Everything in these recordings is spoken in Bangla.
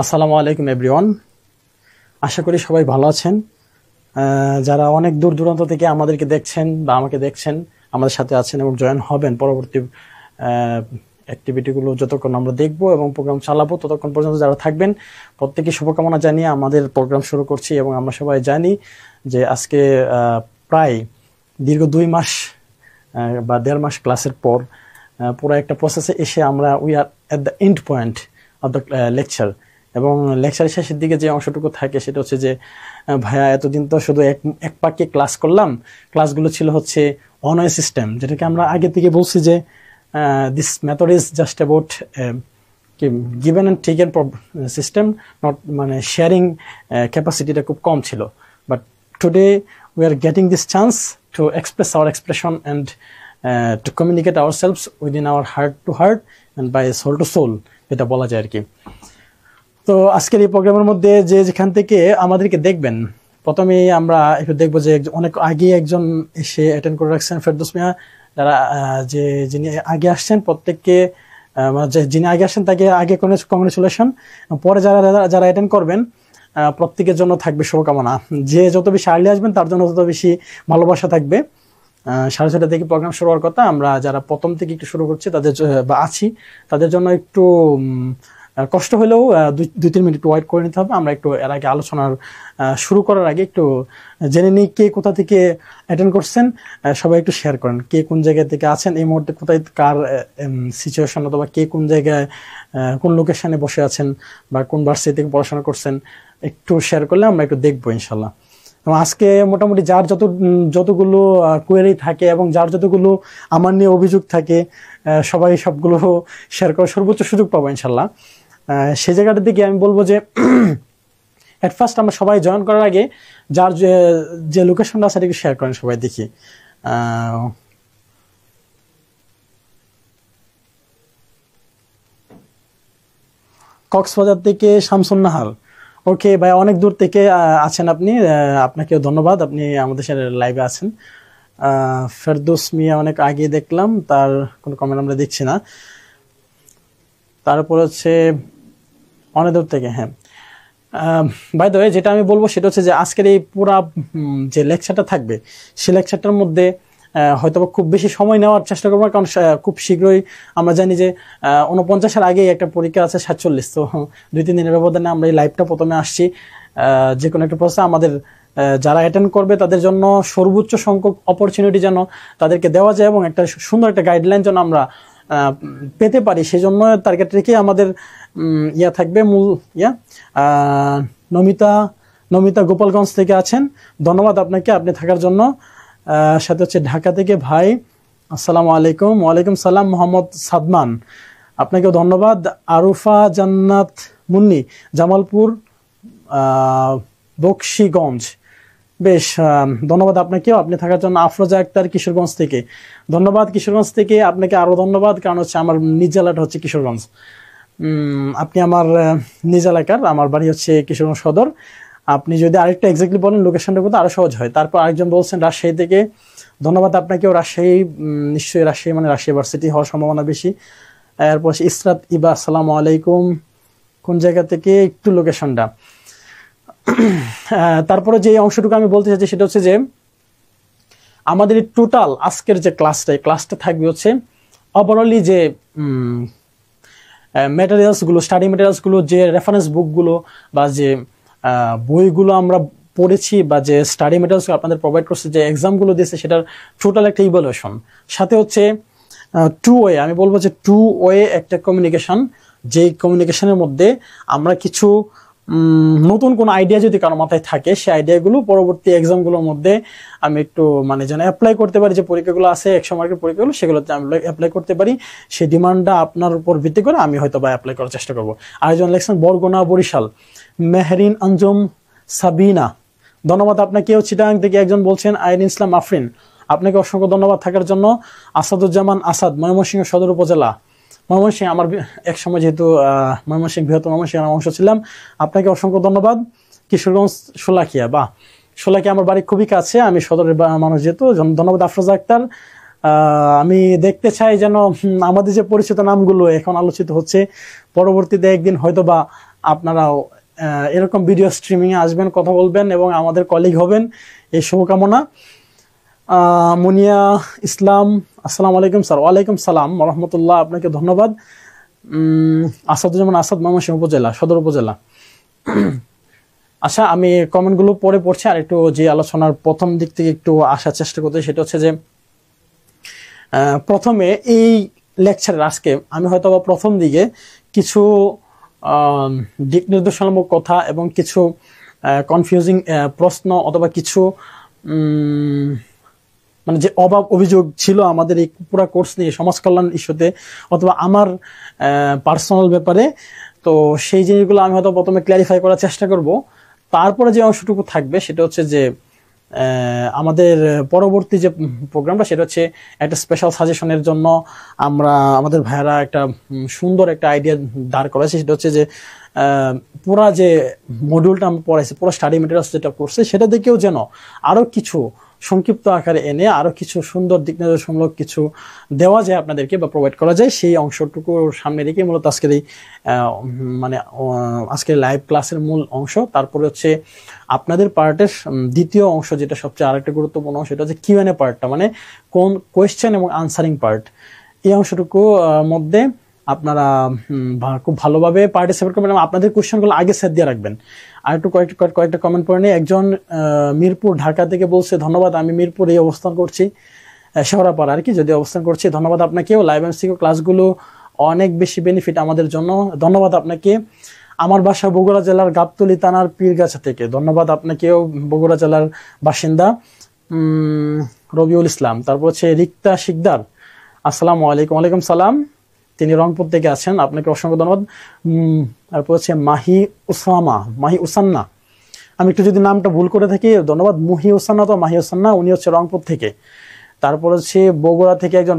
আসসালামু আলাইকুম এভরিওয়ান। আশা করি সবাই ভালো আছেন। যারা অনেক দূর দূরান্ত থেকে আমাদেরকে দেখছেন বা আমাকে দেখছেন, আমাদের সাথে আছেন এবং জয়েন হবেন পরবর্তী অ্যাক্টিভিটিগুলো যতক্ষণ আমরা দেখব এবং প্রোগ্রাম চালাবো ততক্ষণ পর্যন্ত যারা থাকবেন প্রত্যেকে শুভকামনা জানিয়ে আমাদের প্রোগ্রাম শুরু করছি। এবং আমরা সবাই জানি যে আজকে প্রায় দীর্ঘ 2 মাস বা 1.5 মাস ক্লাসের পর পুরো একটা প্রসেসে এসে আমরা we are at the end point of the lecture. এবং লেকচারের শেষের দিকে যে অংশটুকু থাকে সেটা হচ্ছে যে ভাইয়া এতদিন তো শুধু এক পাকে ক্লাস করলাম, ক্লাসগুলো ছিল হচ্ছে অন ওয়ে সিস্টেম, যেটাকে আমরা আগে থেকে বলছি যে this method is just about given and taken system, not মানে শেয়ারিং ক্যাপাসিটিটা খুব কম ছিল। But today we are getting this chance to express our expression and to communicate our selves within our heart to heart and by soul to soul, এটা বলা যায় আর কি। তো আজকের এই প্রোগ্রামের মধ্যে যে যেখান থেকে আমাদেরকে দেখবেন, প্রথমেই আমরা একটু দেখবো যে অনেক আগে একজন এসে অ্যাটেন্ড করে রাখছেন, ফেরদৌস মিয়া। যারা যিনি আগে আসছেন প্রত্যেককে যিনি আগে আসছেন তাকে আগে কংগ্রেচুলেশন। পরে যারা অ্যাটেন্ড করবেন প্রত্যেকের জন্য থাকবে শুভকামনা। যে যত বেশি আর্লি আসবেন তার জন্য তত বেশি ভালোবাসা থাকবে। 6:30 থেকে প্রোগ্রাম শুরু হওয়ার কথা। আমরা যারা প্রথম থেকে একটু শুরু করছি তাদের বা আছি তাদের জন্য একটু কষ্ট হলেও 2-3 মিনিট ওয়েট করে নিতে হবে। আমরা একটু এর আগে আলোচনার শুরু করার আগে একটু জেনে নিই কে কোথা থেকে অ্যাটেন্ড করছেন। সবাই একটু শেয়ার করেন কে কোন জায়গা থেকে আছেন, এই মুহূর্তে কোথায় কার সিচুয়েশন, অথবা কে কোন জায়গায় কোন লোকেশনে বসে আছেন বা কোন ভার্সিটি থেকে পড়াশোনা করছেন, একটু শেয়ার করলে আমরা একটু দেখবো ইনশাল্লাহ। এবং আজকে মোটামুটি যার যতগুলো কোয়েরি থাকে এবং যার যতগুলো আমার নিয়ে অভিযোগ থাকে সবাই সবগুলো শেয়ার করার সর্বোচ্চ সুযোগ পাবো ইনশাল্লাহ। সেই জায়গাটার দিকে আমি বলবো যে এট ফার্স্ট আমরা সবাই জয়েন করার আগে যার যে লোকেশনটা আছে সেটাকে শেয়ার করেন সবাই, দেখি। কক্সবাজার থেকে শামসুন নাহার, ওকে ভাই, অনেক দূর থেকে আছেন আপনি, আপনাকেও ধন্যবাদ, আপনি আমাদের সাথে লাইভে আছেন। ফেরদৌস মিয়া অনেক আগে দেখলাম, তার কোনো কমেন্ট আমরা দেখছি না। তারপর হচ্ছে অনেক দূর থেকে, হ্যাঁ। বাই দ্য ওয়ে, যেটা আমি বলবো সেটা হচ্ছে যে আজকের এই পুরা যে লেকচারটা থাকবে সেই লেকচারটার মধ্যে হয়তো খুব বেশি সময় নেওয়ার চেষ্টা করবো, কারণ খুব শীঘ্রই আমরা জানি যে 49-এর আগেই একটা পরীক্ষা আছে 47। তো 2-3 দিনের ব্যবধানে আমরা এই লাইভটা প্রথমে আসছি। যে কোনো একটা প্রসেস আমাদের যারা অ্যাটেন্ড করবে তাদের জন্য সর্বোচ্চ সংখ্যক অপরচুনিটি যেন তাদেরকে দেওয়া যায় এবং একটা সুন্দর একটা গাইডলাইন যেন আমরা পেতে পারি, সেই জন্য টার্গেট রেখে আমাদের থাকবে মূল নমিতা গোপালগঞ্জ থেকে আছেন, ধন্যবাদ আপনাকে, আপনি থাকার জন্য। সাথে হচ্ছে ঢাকা থেকে ভাই, আসসালামু আলাইকুম। ওয়ালাইকুম সালাম। মোহাম্মদ সাদমান, আপনাকেও ধন্যবাদ। আরুফা জান্নাত মুন্নি, জামালপুর বকশীগঞ্জ, বেশ ধন্যবাদ আপনাকেও, আপনি থাকার জন্য। আফরোজা আক্তার কিশোরগঞ্জ থেকে, ধন্যবাদ। কিশোরগঞ্জ থেকে আপনাকে আরো ধন্যবাদ, কারণ হচ্ছে আমার নিজ জেলাটা হচ্ছে কিশোরগঞ্জ। আপনি আমার নিজ এলাকার, আমার বাড়ি হচ্ছে কিশোরগঞ্জ সদর। আপনি যদি আরেকটা এক্স্যাক্টলি বলেন লোকেশনটা কোথাও, আরো সহজ হয়। তারপর আরেকজন বলছেন রাজশাহী থেকে, ধন্যবাদ আপনাকেও। রাজশাহী, নিশ্চয়ই রাজশাহী মানে রাজশাহী ভার্সিটি হওয়ার সম্ভাবনা বেশি। এরপর ইসরাত ইবা, আসসালামু আলাইকুম, কোন জায়গা থেকে একটু লোকেশনটা। তারপরে যে অংশটুকু আমি বলতে চাইছি সেটা হচ্ছে যে আমাদের টোটাল আজকের যে ক্লাসটা থাকবে হচ্ছে ওভারঅলি যে ম্যাটেরিয়ালসগুলো, স্টাডি ম্যাটেরিয়ালসগুলো, যে রেফারেন্স বুকগুলো বা যে বইগুলো আমরা পড়েছি বা যে স্টাডি ম্যাটেরিয়ালস আপনাদের প্রোভাইড করছে, যে এক্সামগুলো দিয়েছে, সেটার টোটাল একটা ইভ্যালুয়েশন। সাথে হচ্ছে 2 ওয়ে, আমি বলবো যে 2 ওয়ে একটা কমিউনিকেশন, যে কমিউনিকেশনের মধ্যে আমরা কিছু নতুন কোন আইডিয়া যদি কারো মাথায় থাকে সেই আইডিয়াগুলো পরবর্তী এক্সামগুলোর মধ্যে আমি একটু মানে যেন অ্যাপ্লাই করতে পারি, যে পরীক্ষাগুলো আছে 100 মার্কের পরীক্ষাগুলো, সেগুলোতে আমি অ্যাপ্লাই করতে পারি। সেই ডিমান্ডটা আপনার উপর ভিত্তি করে আমি হয়তো বা অ্যাপ্লাই করার চেষ্টা করবো। আরেকজন লেখছেন বরগুনা বরিশাল, মেহরিন আঞ্জুম সাবিনা, ধন্যবাদ আপনাকেও। চিটাগাং থেকে একজন বলছেন আইরিন ইসলাম আফরিন, আপনাকে অসংখ্য ধন্যবাদ থাকার জন্য। আসাদুজ্জামান আসাদ, ময়মনসিংহ সদর উপজেলা, ময়মনসিংহ, আমার এক সময় যেহেতু ময়মনসিংহ বৃহত্তর ময়মনসিংহ অংশ ছিলাম, আপনাকে অসংখ্য ধন্যবাদ। কিশোরগঞ্জ শোলাকিয়া, বা শোলাকিয়া আমার বাড়ি খুবই কাছে, আমি সদরের মানুষ যেহেতু, ধন্যবাদ। আফরোজা আক্তার, আমি দেখতে চাই যেন আমাদের যে পরিচিত নামগুলো এখন আলোচিত হচ্ছে পরবর্তীতে একদিন হয়তো বা আপনারাও এরকম ভিডিও স্ট্রিমিং এ আসবেন, কথা বলবেন এবং আমাদের কলিগ হবেন, এই শুভকামনা। মুনিয়া ইসলাম, আসসালামু আলাইকুম স্যার। ওয়ালাইকুম সালাম রহমতুল্লাহ, আপনাকে ধন্যবাদ। আসাদুজ্জামান আসাদ, ময়মনসিংহ উপজেলা, সদর উপজেলা। আচ্ছা, আমি কমেন্টগুলো পরে পড়ছি, আর একটু যে আলোচনার প্রথম দিক থেকে একটু আসার চেষ্টা করতে, সেটা হচ্ছে যে প্রথমে এই লেকচারের আজকে আমি হয়তো প্রথম দিকে কিছু দিক নির্দেশনামূলক কথা এবং কিছু কনফিউজিং প্রশ্ন অথবা কিছু মানে যে অভাব অভিযোগ ছিল আমাদের এই পুরো কোর্স নিয়ে, সমাজ কল্যাণ ইস্যুতে অথবা আমার পার্সোনাল ব্যাপারে, তো সেই জিনিসগুলো আমি হয়তো প্রথমে ক্ল্যারিফাই করার চেষ্টা করব। তারপরে যে অংশটুকু থাকবে সেটা হচ্ছে যে আমাদের পরবর্তী যে প্রোগ্রামটা, সেটা হচ্ছে একটা স্পেশাল সাজেশনের জন্য আমরা আমাদের ভাইয়ারা একটা সুন্দর একটা আইডিয়া দাঁড় করেছে। সেটা হচ্ছে যে পুরা যে মডিউলটা আমরা পড়াইছি, পুরো স্টাডি মেটেরিয়ালস যেটা করছে, সেটা দেখেও যেন আরো কিছু সংক্ষিপ্ত আকারে এনে আরো কিছু সুন্দর দিক নির্দেশনমূলক কিছু দেওয়া যায় আপনাদেরকে বা প্রোভাইড করা যায়, সেই অংশটুকু সামনে রেখে মূলত আজকের এই মানে আজকের লাইভ ক্লাসের মূল অংশ। তারপরে হচ্ছে আপনাদের পার্টের দ্বিতীয় অংশ, যেটা সবচেয়ে আরেকটা গুরুত্বপূর্ণ, সেটা হচ্ছে কিউএনএ পার্টটা, মানে কোন কোয়েশ্চেন এবং আনসারিং পার্ট, এই অংশটুকু মধ্যে আপনারা খুব ভালোভাবে পার্টিসিপেট করবেন এবং আপনাদের কোয়েশ্চেনগুলো আগে সেট দিয়ে রাখবেন। আর একটু কয়েকটা কমেন্ট পড়ে নিই। একজন মিরপুর ঢাকা থেকে বলছে, ধন্যবাদ, আমি মিরপুরে অবস্থান করছি, শেওড়াপাড়া আর কি, যদি অবস্থান করছি। ধন্যবাদ আপনাকেও। লাইভ এমসিকিউ ক্লাসগুলো অনেক বেশি বেনিফিট আমাদের জন্য, ধন্যবাদ আপনাকে। আমার বাসা বগুড়া জেলার গাবতলী থানার পীরগাছা থেকে, ধন্যবাদ আপনাকেও, বগুড়া জেলার বাসিন্দা রবিউল ইসলাম। তারপর হচ্ছে রিক্তা শিকদার, আসসালামু আলাইকুম। ওয়ালাইকুম সালাম, তিনি রংপুর থেকে আছেন, আপনাকে অসংখ্য ধন্যবাদ। তারপর হচ্ছে মাহি উসান্না, আমি একটু যদি নামটা ভুল করে থাকি, ধন্যবাদ। মুহি উসান্না তো মাহি উসান্না, উনি হচ্ছে রংপুর থেকে। তারপর হচ্ছে বগুড়া থেকে একজন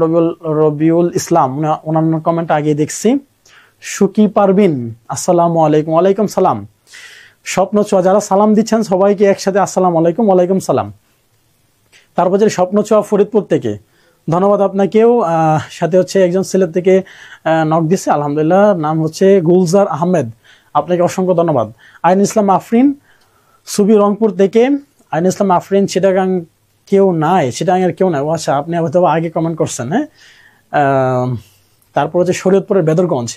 রবিউল ইসলাম, ওনার কমেন্ট আগে দেখছি। সুকি পারবিন, আসসালামু আলাইকুম। ওয়ালাইকুম সালাম। স্বপ্ন ছোঁয়া, যারা সালাম দিচ্ছেন সবাইকে একসাথে আসসালামু আলাইকুম। ওয়ালাইকুম সালাম। তারপর যে স্বপ্ন ছোঁয়া ফরিদপুর থেকে, ধন্যবাদ আপনাকেও। সাথে হচ্ছে একজন সিলেট থেকে নক দিছে, আলহামদুলিল্লাহ, নাম হচ্ছে গুলজার আহমেদ, আপনাকে অসংখ্য ধন্যবাদ। আইন ইসলাম আফরিন সুবি রংপুর থেকে, আইন ইসলাম আফরিন চিটাগাং কেউ নাই, চিটাগাঙের কেউ নাই, আচ্ছা আপনি হয়তো আগে কমেন্ট করছেন। হ্যাঁ, তারপর হচ্ছে শরীয়তপুরের বেদরগঞ্জ,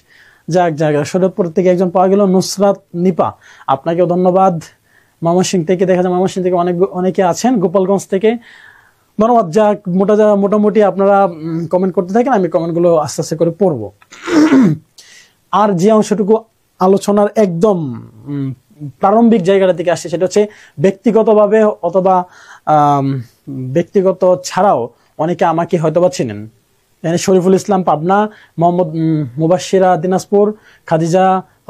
যাক শরীয়তপুর থেকে একজন পাওয়া গেল, নুসরাত নিপা, আপনাকেও ধন্যবাদ। ময়মনসিংহ থেকে দেখা যায়, ময়মনসিংহ থেকে অনেকে আছেন, গোপালগঞ্জ থেকে ধন্যবাদ। যাক, মোটামুটি আপনারা কমেন্ট করতে থাকেন, আমি কমেন্টগুলো আস্তে আস্তে করে পড়বো। আর যে অংশটুকু আলোচনার একদম প্রারম্ভিক জায়গাটা থেকে আসছে, সেটা হচ্ছে ব্যক্তিগতভাবে অথবা ব্যক্তিগত ছাড়াও অনেকে আমাকে হয়তোবা চিনেন। শরীফুল ইসলাম পাবনা, মোহাম্মদ মুবাশিরা দিনাজপুর, খাদিজা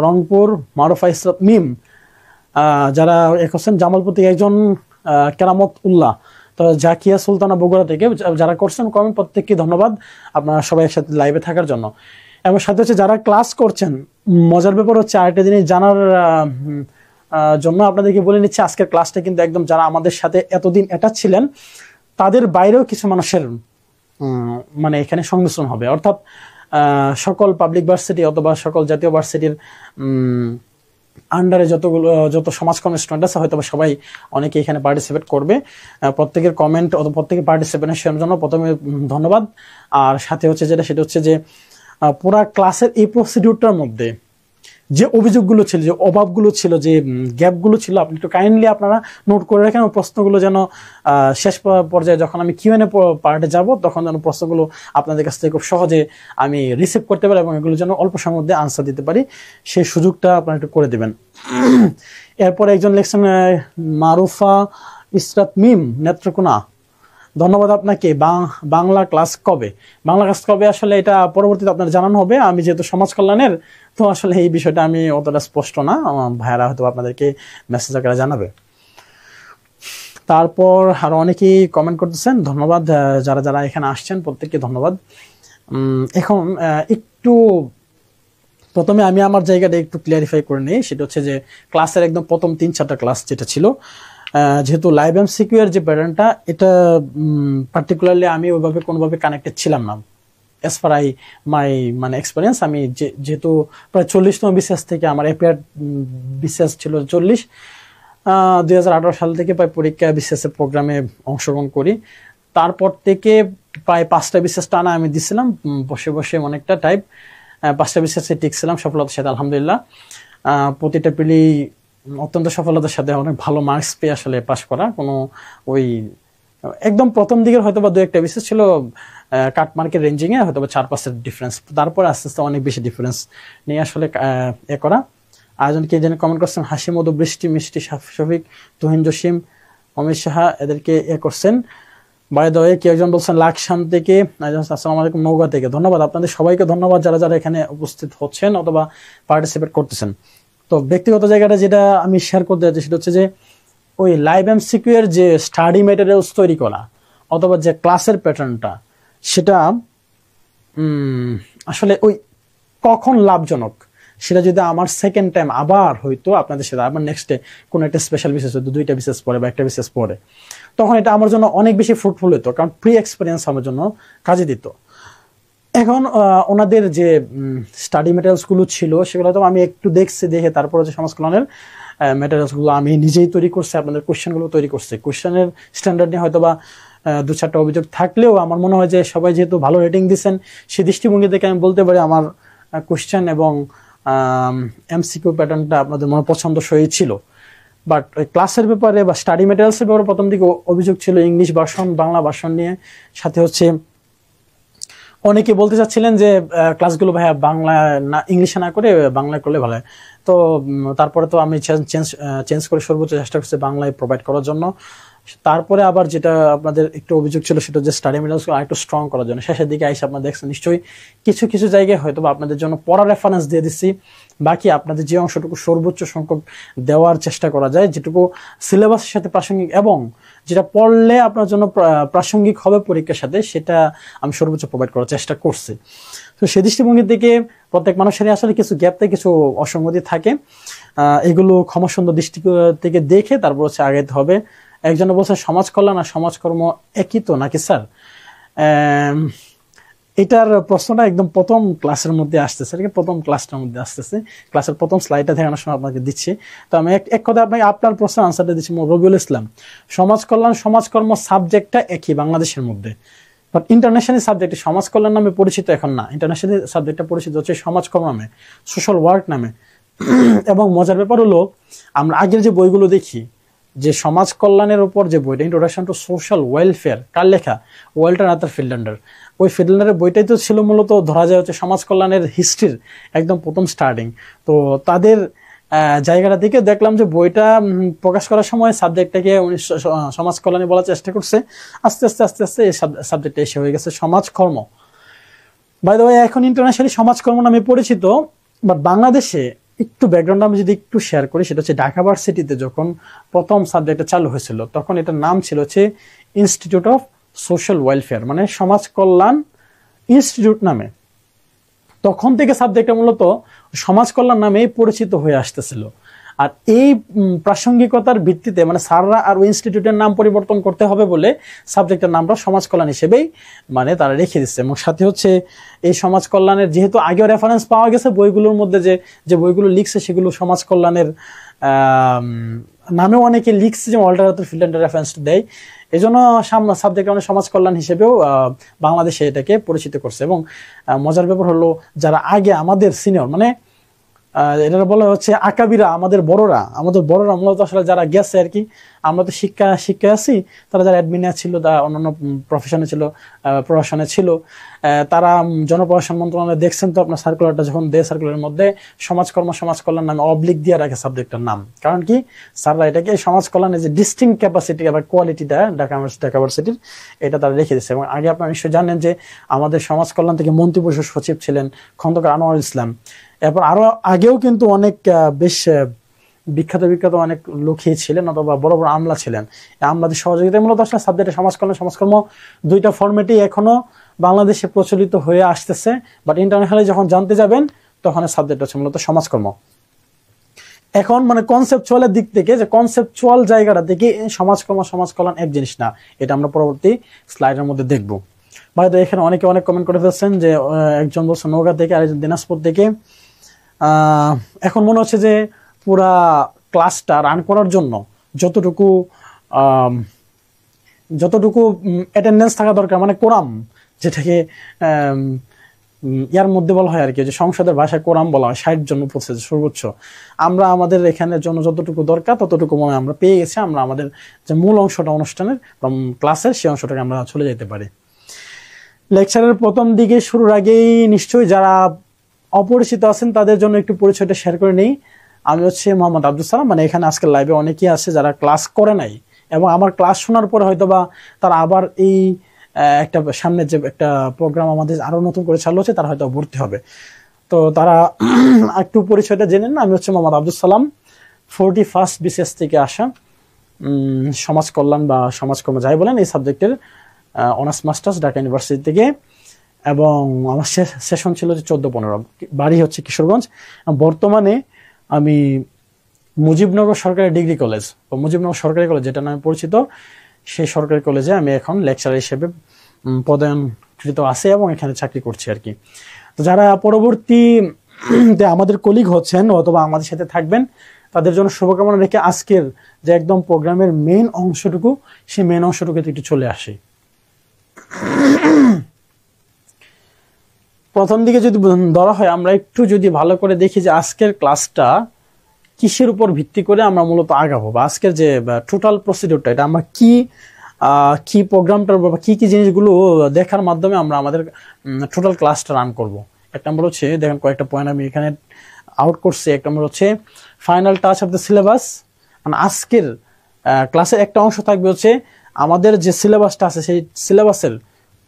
রংপুর, মারুফা ইসরাত মিম, যারা এক হোসেন জামালপুর থেকে একজন, কেরামত উল্লাহ, তো জাকিয়া সুলতানা বগুড়া থেকে, যারা করছেন কমেন্ট প্রত্যেককে ধন্যবাদ আপনারা সবাই একসাথে লাইভে থাকার জন্য। এবং সাথে হচ্ছে যারা ক্লাস করছেন, মজার ব্যাপার হচ্ছে আরেকটা জিনিস জানার জন্য আপনাদেরকে বলে নিচ্ছি, আজকের ক্লাসটা কিন্তু একদম যারা আমাদের সাথে এতদিন অ্যাটাচ ছিলেন তাদের বাইরেও কিছু মানুষের মানে এখানে সংমিশ্রণ হবে, অর্থাৎ সকল পাবলিক ভার্সিটি অথবা সকল জাতীয় ভার্সিটির আন্ডারে যত সমাজকর্মী স্টুডেন্ট আছে হয়তো সবাই অনেকে এখানে পার্টিসিপেট করবে। প্রত্যেকের কমেন্ট অথবা প্রত্যেকের পার্টিসিপেশনের জন্য প্রথমে ধন্যবাদ। আর সাথে হচ্ছে সেটা হচ্ছে যে পুরা ক্লাসের এই প্রসিডিউরটার মধ্যে যে অভিযোগগুলো ছিল, যে অভাবগুলো ছিল, যে গ্যাপগুলো ছিল, আপনি একটু কাইন্ডলি আপনারা নোট করে রাখেন। প্রশ্নগুলো যেন শেষ পর্যায়ে যখন আমি কিউএনএ পার্টে যাব তখন যেন প্রশ্নগুলো আপনাদের কাছ থেকে খুব সহজে আমি রিসিভ করতে পারি এবং এগুলো যেন অল্প সময়ের মধ্যে আনসার দিতে পারি, সেই সুযোগটা আপনারা একটু করে দেবেন। এরপরে একজন লিখছেন মারুফা ইসরাত মিম, নেত্রকোনা, ধন্যবাদ আপনাকে। বাংলা ক্লাস কবে? আসলে এটা পরবর্তীতে আপনার জানানো হবে। আমি যেহেতু সমাজ কল্যাণের, তো আসলে এই বিষয়টা আমি অতটা স্পষ্ট না, ভাইয়ারা হয়তো আপনাদেরকে মেসেজ আকারে জানাবে। তারপর আরো অনেকেই কমেন্ট করতেছেন, ধন্যবাদ যারা এখানে আসছেন প্রত্যেককে ধন্যবাদ। এখন একটু প্রথমে আমি আমার জায়গাটা একটু ক্লিয়ারিফাই করে নিই, সেটা হচ্ছে যে ক্লাসের একদম প্রথম 3-4টা ক্লাস যেটা ছিল, যেহেতু লাইভ এমসিকিউ এর যে প্যাটার্নটা, এটা পার্টিকুলারলি আমি ওইভাবে কোনোভাবে কানেক্টেড ছিলাম না অ্যাজ ফার মাই মানে এক্সপিরিয়েন্স, আমি যেহেতু প্রায় 40তম বিসিএস থেকে আমার অ্যাপিয়ার্ড বিসিএস ছিল 40, 2018 সাল থেকে প্রায় পরীক্ষা বিসিএস এর প্রোগ্রামে অংশগ্রহণ করি। তারপর থেকে প্রায় 5টা বিসিএস টানা আমি দিছিলাম, বসে বসে অনেকটা টাইপ 5টা বিসিএস এ টিকছিলাম সফলতার সাথে আলহামদুলিল্লাহ। প্রতিটা পেলেই অত্যন্ত সফলতার সাথে অনেক ভালো মার্কস পেয়ে আসলে পাশ করা। কোনো ওই একদম প্রথম দিকের হয়তো বা 2-1টা বিসিএস ছিল কাট মার্কের রেঞ্জিং এ হয়তো বা 4-5 ডিফারেন্স, তারপর আস্তে আস্তে অনেক বেশি ডিফারেন্স নিয়ে আসলে করা। আয়োজন কে যেন কমেন্ট করছেন, হাসি মধু বৃষ্টি মিষ্টি শফিক, তুহিন জসিম, অমিত সাহা এদেরকে করছেন। বাই দ্য ওয়ে কেউ একজন বলছেন লাকসাম থেকে, আসসালামু আলাইকুম নওগাঁ থেকে। ধন্যবাদ আপনাদের সবাইকে, ধন্যবাদ যারা যারা এখানে উপস্থিত হচ্ছেন অথবা পার্টিসিপেট করতেছেন। তো ব্যক্তিগত জায়গাটা যেটা আমি শেয়ার করতে যাচ্ছি সেটা হচ্ছে যে ওই লাইভ এমসিকিউ এর যে স্টাডি ম্যাটেরিয়ালস তৈরি করা অথবা যে ক্লাসের প্যাটার্নটা, সেটা আসলে ওই কখন লাভজনক, সেটা যদি আমার সেকেন্ড টাইম আবার হয়তো আপনাদের সাথে আবার নেক্সট ডে কোনো একটা স্পেশাল বিশেষ হতো, 2টা বিশেষ পরে বা একটা বিশেষ পরে, তখন এটা আমার জন্য অনেক বেশি ফ্রুটফুল হতো, কারণ প্রি এক্সপিরিয়েন্স আমার জন্য কাজে দিত। এখন ওনাদের যে স্টাডি ম্যাটেরিয়ালস গুলো ছিল সেগুলো হয়তো আমি একটু দেখে তারপরে যে সমাজ কল্যাণের ম্যাটেরিয়ালস গুলো আমি নিজেই তৈরি করছি, আপনাদের কোশ্চেন গুলো তৈরি করছি। কোশ্চেনের স্ট্যান্ডার্ড নিয়ে হয়তো বা 2-4টা অভিযোগ থাকলেও আমার মনে হয় যে সবাই যেহেতু ভালো রেটিং দিচ্ছেন, সেই দৃষ্টিভঙ্গি থেকে আমি বলতে পারি আমার কোশ্চেন এবং এমসিকিউ প্যাটার্নটা আপনাদের মনে পছন্দসই ছিল। বাট ওই ক্লাসের ব্যাপারে বা স্টাডি ম্যাটেরিয়ালসের ব্যাপারে প্রথম দিকে অভিযোগ ছিল ইংলিশ ভার্সন, বাংলা ভার্সন নিয়ে। সাথে হচ্ছে অনেকে বলতে চাচ্ছিলেন যে ক্লাসগুলো ভাইয়া বাংলা না ইংলিশে না করে বাংলায় করলে ভালো হয়। তো তারপরে তো আমি চেঞ্জ করে সর্বোচ্চ চেষ্টা করছি বাংলায় প্রোভাইড করার জন্য। তারপরে আবার যেটা আপনাদের একটু অভিযোগ ছিল সেটা হচ্ছে স্টাডি ম্যাটেরিয়ালস আরেকটু স্ট্রং করার জন্য। শেষের দিকে আইসা আপনারা দেখছেন নিশ্চয়ই কিছু কিছু জায়গায় হয়তো বা আপনাদের জন্য পড়া রেফারেন্স দিয়ে দিচ্ছি, বাকি আপনাদের যে অংশটুকু সর্বোচ্চ সংখ্যক দেওয়ার চেষ্টা করা যায়, যেটুকু সিলেবাসের সাথে প্রাসঙ্গিক এবং যেটা পড়লে আপনার জন্য প্রাসঙ্গিক হবে পরীক্ষার সাথে, সেটা আমি সর্বোচ্চ প্রোভাইড করার চেষ্টা করছি। তো সেই দৃষ্টিভঙ্গি থেকে প্রত্যেক মানুষেরই আসলে কিছু গ্যাপ থেকে কিছু অসঙ্গতি থাকে, এগুলো ক্ষমাসুন্দর দৃষ্টি থেকে দেখে তারপর হচ্ছে আগাইতে হবে। একজন বলছে সমাজ কল্যাণ আর সমাজকর্ম একই তো নাকি স্যার? এটার প্রশ্নটা একদম প্রথম ক্লাসের মধ্যে আসতেছে, প্রথম ক্লাসটার মধ্যে আসতেছে, ক্লাসের প্রথম স্লাইডটা দেখানোর সময় আপনাকে দিচ্ছি। তো আমি এক কথা আপনাকে আপনার প্রশ্নের আনসারটা দিচ্ছি। রবিউল ইসলাম, সমাজ কল্যাণ সমাজকর্ম সাবজেক্টটা একই বাংলাদেশের মধ্যে, বাট ইন্টারন্যাশনাল সাবজেক্টে সমাজ কল্যাণ নামে পরিচিত এখন না, ইন্টারন্যাশনাল সাবজেক্টটা পরিচিত হচ্ছে সমাজকর্ম নামে, সোশ্যাল ওয়ার্ক নামে। এবং মজার ব্যাপার হলো আমরা আগের যে বইগুলো দেখি, যে সমাজ কল্যাণের উপর যে বইটা ইন্ট্রোডাকশন টু সোশ্যাল ওয়েলফেয়ার, কার লেখা? Walter Arthur Friedlander. ওই ফিল্ডান্ডারের বইটাই তো ছিল মূলত ধরা যায় হচ্ছে সমাজ কল্যাণের হিস্ট্রির একদম প্রথম স্টার্টিং। তো তাদের জায়গাটা থেকে দেখলাম যে বইটা প্রকাশ করার সময় সাবজেক্টটাকে উনি সমাজ কল্যাণে বলার চেষ্টা করছে, আস্তে আস্তে আস্তে আস্তে এই সাবজেক্টটা এসে হয়ে গেছে সমাজকর্ম। বাই দ্য ওয়ে এখন ইন্টারন্যাশনালি সমাজকর্ম নামে পরিচিত, বাট বাংলাদেশে একটু ব্যাকগ্রাউন্ড আমি যদি একটু শেয়ার করি, সেটা হচ্ছে ঢাকা ভার্সিটিতে যখন প্রথম সাবজেক্টটা চালু হয়েছিল তখন এটার নাম ছিল হচ্ছে ইনস্টিটিউট অফ সোশ্যাল ওয়েলফেয়ার, মানে সমাজ কল্যাণ ইনস্টিটিউট নামে। তখন থেকে সাবজেক্টটা মূলত সমাজ কল্যাণ নামে পরিচিত হয়ে আসতেছিল। আর এই প্রাসঙ্গিকতার ভিত্তিতে মানে স্যাররা আর ওই ইনস্টিটিউটের নাম পরিবর্তন করতে হবে বলে সাবজেক্টের নামটা সমাজ কল্যাণ হিসেবেই মানে তারা রেখে দিচ্ছে। এবং সাথে হচ্ছে এই সমাজ কল্যাণের যেহেতু আগেও রেফারেন্স পাওয়া গেছে বইগুলোর মধ্যে, যে বইগুলো লিখছে সেগুলো সমাজ কল্যাণের নামেও অনেকে লিখছে, যে ওয়াল্টার আর্থার ফিল্ডান্ডার রেফারেন্স দেয়, এই জন্য সাবজেক্ট মানে সমাজ কল্যাণ হিসেবেও বাংলাদেশে এটাকে পরিচিত করছে। এবং মজার ব্যাপার হলো যারা আগে আমাদের সিনিয়র মানে এটা বলা হচ্ছে আকাবিরা, আমাদের বড়রা মূলত আসলে যারা গেছে আর কি, আমরা তো শিক্ষায় আছি, তারা যারা অ্যাডমিনে ছিল, তারা অন্যান্য প্রফেশনে ছিল, প্রশাসনে ছিল, তারা জনপ্রশাসন মন্ত্রণালয়ে দেখছেন তো আপনার সার্কুলারটা যখন দেয়, সার্কুলারের মধ্যে সমাজকর্ম সমাজ কল্যাণ নামে অবলিক দিয়ে রাখে সাবজেক্টের নাম। কারণ কি স্যাররা এটাকে সমাজ কল্যাণের যে ডিস্টিংক্ট ক্যাপাসিটি বা কোয়ালিটিটা ঢাকা ভার্সিটির এটা তারা রেখে দিচ্ছে। এবং আগে আপনারা নিশ্চয়ই জানেন যে আমাদের সমাজ কল্যাণ থেকে মন্ত্রিপরিষদ সচিব ছিলেন খন্দকার আনোয়ার ইসলাম। এরপর আরো আগেও কিন্তু অনেক বেশ বিখ্যাত অনেক লোকই ছিলেন অথবা বড় বড় আমলা ছিলেন। আমলাদের সহযোগিতায় মূলত আসলে সাবজেক্টে সমাজকর্ম দুইটা ফরম্যাটই এখনো বাংলাদেশে প্রচলিত হয়ে আসতেছে, বাট ইন্টারন্যাশনালি যখন জানতে যাবেন তখন সাবজেক্ট হচ্ছে মূলত সমাজকর্ম। এখন মানে কনসেপচুয়ালের দিক থেকে, যে কনসেপচুয়াল জায়গাটা থেকে সমাজ কল্যাণ এক জিনিস না, এটা আমরা পরবর্তী স্লাইডের মধ্যে দেখব। ভাই তো এখানে অনেকে অনেক কমেন্ট করে ফেলছেন যে একজন বলছে নওগাঁ থেকে, আরেকজন দিনাজপুর থেকে। এখন মনে হচ্ছে যে পুরা ক্লাসটা রান করার জন্য যতটুকু অ্যাটেন্ডেন্স থাকা দরকার, মানে কোরাম, যেটাকে ইয়ার মধ্যে বলা হয় আর কি, যে সংসদের ভাষায় কোরাম বলা হয়, 60 জন উপস্থিত সর্বোচ্চ। আমরা আমাদের এখানের জন্য যতটুকু দরকার ততটুকু মনে হয় আমরা পেয়ে গেছি। আমরা আমাদের যে মূল অংশটা অনুষ্ঠানের ক্লাসের, সেই অংশটাকে আমরা চলে যেতে পারি। লেকচারের প্রথম দিকে শুরুর আগেই নিশ্চয়ই যারা অপরিচিত আছেন তাদের জন্য একটু পরিচয়টা শেয়ার করে নেই। আমি হচ্ছে মোহাম্মদ আব্দুল সালাম। মানে এখানে আজকে লাইভে অনেকেই আছে যারা ক্লাস করে নাই, এবং আমার ক্লাস শোনার পরে হয়তো বা তারা আবার এই একটা সামনে যে একটা প্রোগ্রাম আমাদের আরো নতুন করে চালু হচ্ছে, তারা হয়তো ভর্তি হবে। তো তারা একটু পরিচয়টা জেনে না। আমি হচ্ছে মোহাম্মদ আব্দুল সালাম, 41st BCS থেকে আসা, সমাজ কল্যাণ বা সমাজকর্ম যাই বলেন এই সাবজেক্টের অনার্স মাস্টার্স ঢাকা ইউনিভার্সিটি থেকে। এবং আমার সেশন ছিল যে 14-15। বাড়ি হচ্ছে কিশোরগঞ্জ। বর্তমানে আমি মুজিবনগর সরকারি ডিগ্রি কলেজ বা মুজিবনগর সরকারি কলেজ যেটা নামে পরিচিত, সেই সরকারি কলেজে আমি এখন লেকচারার হিসেবে পদায়নকৃত আছে এবং এখানে চাকরি করছি আর কি। তো যারা পরবর্তীতে আমাদের কলিগ হচ্ছেন অথবা আমাদের সাথে থাকবেন, তাদের জন্য শুভকামনা রেখে আজকের যে একদম প্রোগ্রামের মেইন অংশটুকু, সেই মেইন অংশটুকুতে একটু চলে আসি। প্রথম দিকে যদি ধরা হয়, আমরা একটু যদি ভালো করে দেখি যে আজকের ক্লাসটা কিসের উপর ভিত্তি করে আমরা মূলত আগাবো, বা আজকের যে টোটাল প্রসিডিউরটা, এটা আমরা কি প্রোগ্রামটার বা কি জিনিসগুলো দেখার মাধ্যমে আমরা আমাদের টোটাল ক্লাসটা রান করব। এক নম্বর হচ্ছে, দেখেন কয়েকটা পয়েন্ট আমি এখানে আউট করছি। এক নম্বর হচ্ছে final touch of the syllabus. মানে আজকের ক্লাসের একটা অংশ থাকবে হচ্ছে আমাদের যে সিলেবাসটা আছে, সেই সিলেবাসের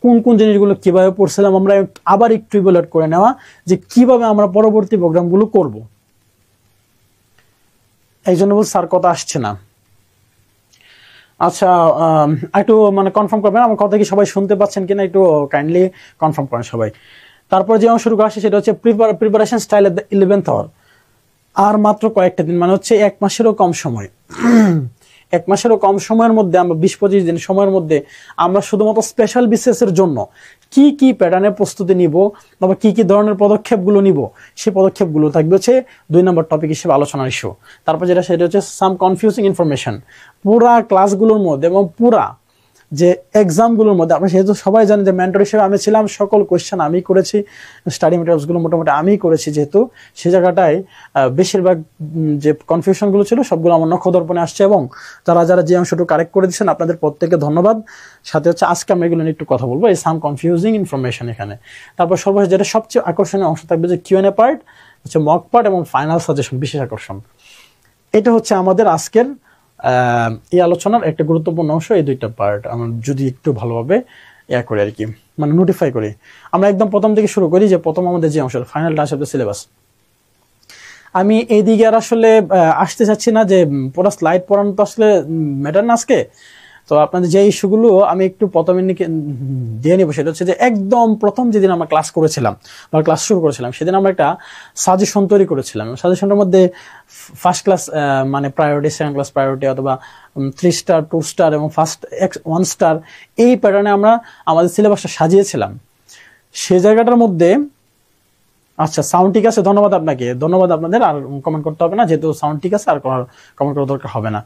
কোন কোন জিনিসগুলো কিভাবে পড়ছিলাম আমরা আবার একটু ইভালুয়েট করে নেওয়া, যে কিভাবে আমরা পরবর্তী প্রোগ্রামগুলো করব। এই জন্য বল স্যার কথা আসছে না। আচ্ছা, একটু মানে কনফার্ম করবেন আমার কথা কি সবাই শুনতে পাচ্ছেন কিনা, একটু কাইন্ডলি কনফার্ম করেন সবাই। তারপর যে অংশটুকু আসে সেটা হচ্ছে preparation style at the 11th hour. আর মাত্র কয়েকটা দিন, মানে হচ্ছে 1 মাসেরও কম সময়। 1 মাসেরও কম সময়ের মধ্যে আমরা 20-25 দিন সময়ের মধ্যে আমরা শুধুমাত্র স্পেশাল বিসিএস এর জন্য কি কি প্যাটার্নের প্রস্তুতি নিব বা কি কি ধরনের পদক্ষেপগুলো নিব, সেই পদক্ষেপগুলো থাকবে হচ্ছে 2 নম্বর টপিক হিসেবে আলোচনার ইস্যু। তারপর যেটা সেটা হচ্ছে সাম কনফিউজিং ইনফরমেশন। পুরা ক্লাসগুলোর মধ্যে এবং পুরা যে এক্সামগুলোর মধ্যে, আমরা সেহেতু সবাই জানি যে মেন্টর হিসেবে আমি ছিলাম, সকল কোয়েশ্চেন আমি করেছি, স্টাডি মেটেরিয়ালসগুলো মোটামুটি আমি করেছি, যেহেতু সে জায়গাটায় বেশিরভাগ যে কনফিউশনগুলো ছিল সবগুলো আমার নখদর্পণে আসছে। এবং যারা যারা যে অংশটুকু কারেক্ট করে দিচ্ছেন আপনাদের প্রত্যেককে ধন্যবাদ। সাথে হচ্ছে আজকে আমরা এগুলো নিয়ে একটু কথা বলবো, এই সাম কনফিউজিং ইনফরমেশন এখানে। তারপর সর্বশেষ যেটা সবচেয়ে আকর্ষণীয় অংশ থাকবে যে Q&A পার্ট, হচ্ছে মক পার্ট এবং ফাইনাল সাজেশন, বিশেষ আকর্ষণ। এটা হচ্ছে আমাদের আজকের এই আলোচনার একটা গুরুত্বপূর্ণ অংশ। এই 2টা পার্ট আমরা যদি একটু ভালোভাবে করি আর কি, মানে নোটিফাই করি। আমরা একদম প্রথম থেকে শুরু করি, যে প্রথম আমাদের যে অংশ final touch of the syllabus. আমি এই দিকে আর আসলে আসতে চাচ্ছি না, যে পুরো স্লাইড পড়ানো তো আসলে ম্যাটার না আজকে। তো আপনাদের যে ইস্যুগুলো আমি একটু প্রথমে দিয়ে নিব, সেটা হচ্ছে যে একদম প্রথম যেদিন আমরা ক্লাস করেছিলাম বা ক্লাস শুরু করেছিলাম, সেদিন আমরা একটা সাজেশন তৈরি করেছিলাম। সাজেশনটার মধ্যে ফার্স্ট ক্লাস মানে প্রায়োরিটি, সেকেন্ড ক্লাস প্রায়োরিটি, অথবা 3 স্টার, 2 স্টার এবং ফার্স্ট 1 স্টার, এই প্যাটার্নে আমরা আমাদের সিলেবাসটা সাজিয়েছিলাম। সে জায়গাটার মধ্যে, আচ্ছা সাউন্ড ঠিক আছে, ধন্যবাদ আপনাকে, ধন্যবাদ আপনাদের। আর কমেন্ট করতে হবে না, যেহেতু সাউন্ড ঠিক আছে, আর কমেন্ট করার দরকার হবে না।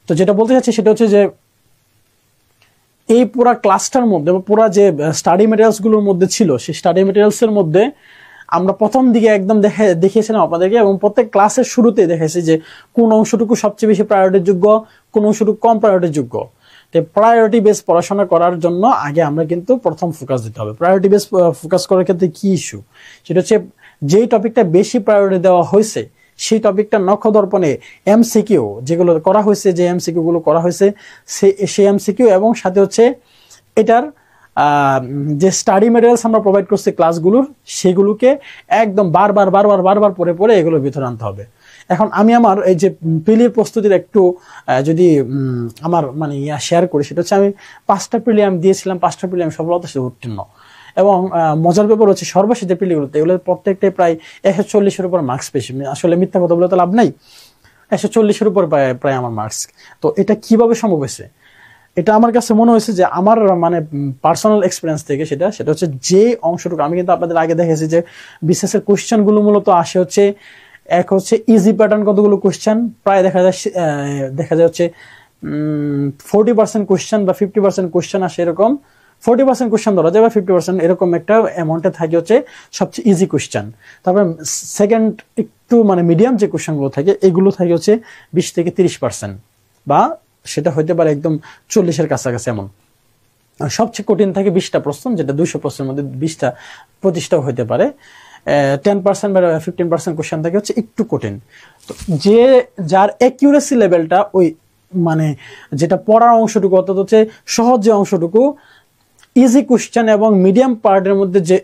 তো যেটা বলতে চাচ্ছি সেটা হচ্ছে যে এই পুরা ক্লাসটার মধ্যে বা পুরা যে স্টাডি মেটেরিয়ালস গুলোর মধ্যে ছিল, সেই স্টাডি মেটেরিয়ালস এর মধ্যে আমরা প্রথম দিকে একদম দেখিয়েছিলাম আপনাদেরকে, এবং প্রত্যেক ক্লাসের শুরুতে দেখেছি যে কোন অংশটুকু সবচেয়ে বেশি প্রায়োরিটির যোগ্য, কোন অংশটুকু কম প্রায়োরিটির যোগ্য। তো প্রায়োরিটি বেস পড়াশোনা করার জন্য আগে আমরা কিন্তু প্রথম ফোকাস দিতে হবে। প্রায়োরিটি বেস ফোকাস করার ক্ষেত্রে কি ইস্যু, সেটা হচ্ছে যেই টপিকটা বেশি প্রায়োরিটি দেওয়া হয়েছে সেই টপিকটা নখদর্পণে এমসিকিউ যেগুলো করা হয়েছে, যে এমসিকিউ গুলো করা হয়েছে সেই এমসিকিউ, এবং সাথে হচ্ছে এটার যে স্টাডি মেটেরিয়ালস আমরা প্রোভাইড করছি ক্লাসগুলোর, সেগুলোকে একদম বারবার পরে এগুলোর ভিতরে আনতে হবে। এখন আমি আমার এই যে প্রিলির প্রস্তুতির একটু যদি আমার মানে শেয়ার করি, সেটা হচ্ছে আমি 5টা প্রিলি আমি দিয়েছিলাম, 5টা প্রিলি আমি সফলতার সাথে উত্তীর্ণ। এবং মজার ব্যাপার হচ্ছে সর্বশেষ যে প্রিলিগুলোতে, এগুলো প্রত্যেকটাই প্রায় 140-এর উপর মার্কস পেয়েছি। আসলে মিথ্যা কথা বলে তো লাভ নাই, 140-এর উপর প্রায় আমার মার্কস। তো এটা কিভাবে সম্ভব হয়েছে? এটা আমার কাছে মনে হয়েছে যে আমার মানে পার্সোনাল এক্সপিরিয়েন্স থেকে সেটা হচ্ছে যে অংশটুকু আমি কিন্তু আপনাদের আগে দেখেছি যে বিসিএস এর কোশ্চেন গুলো মূলত আসে হচ্ছে এক হচ্ছে ইজি প্যাটার্ন কতগুলো কোশ্চেন প্রায় দেখা যায় হচ্ছে 40% কোশ্চেন বা 50% কোশ্চেন আসে এরকম 40% কোশ্চেন ধরা যায় বা 50% এরকম একটা অ্যামাউন্টে থাকে হচ্ছে সবচেয়ে ইজি কোশ্চেন। তারপরে সেকেন্ড একটু মানে মিডিয়াম যে কোশ্চেন গুলো থাকে এগুলো থাকে হচ্ছে 20 থেকে 30% বা সেটা হইতে পারে একদম 40-এর কাছাকাছি এমন। আর সবচেয়ে কঠিন থাকে 20টা প্রশ্ন, যেটা 200 প্রশ্নের মধ্যে 20টা 25টাও হইতে পারে। 10% বা 15% কোশ্চেন থাকে হচ্ছে একটু কঠিন। তো যার অ্যাকিউরেসি লেভেলটা ওই মানে যেটা পড়ার অংশটুকু অর্থাৎ হচ্ছে সহজ যে অংশটুকু ইজি কোশ্চেন এবং মিডিয়াম পার্টের মধ্যে যে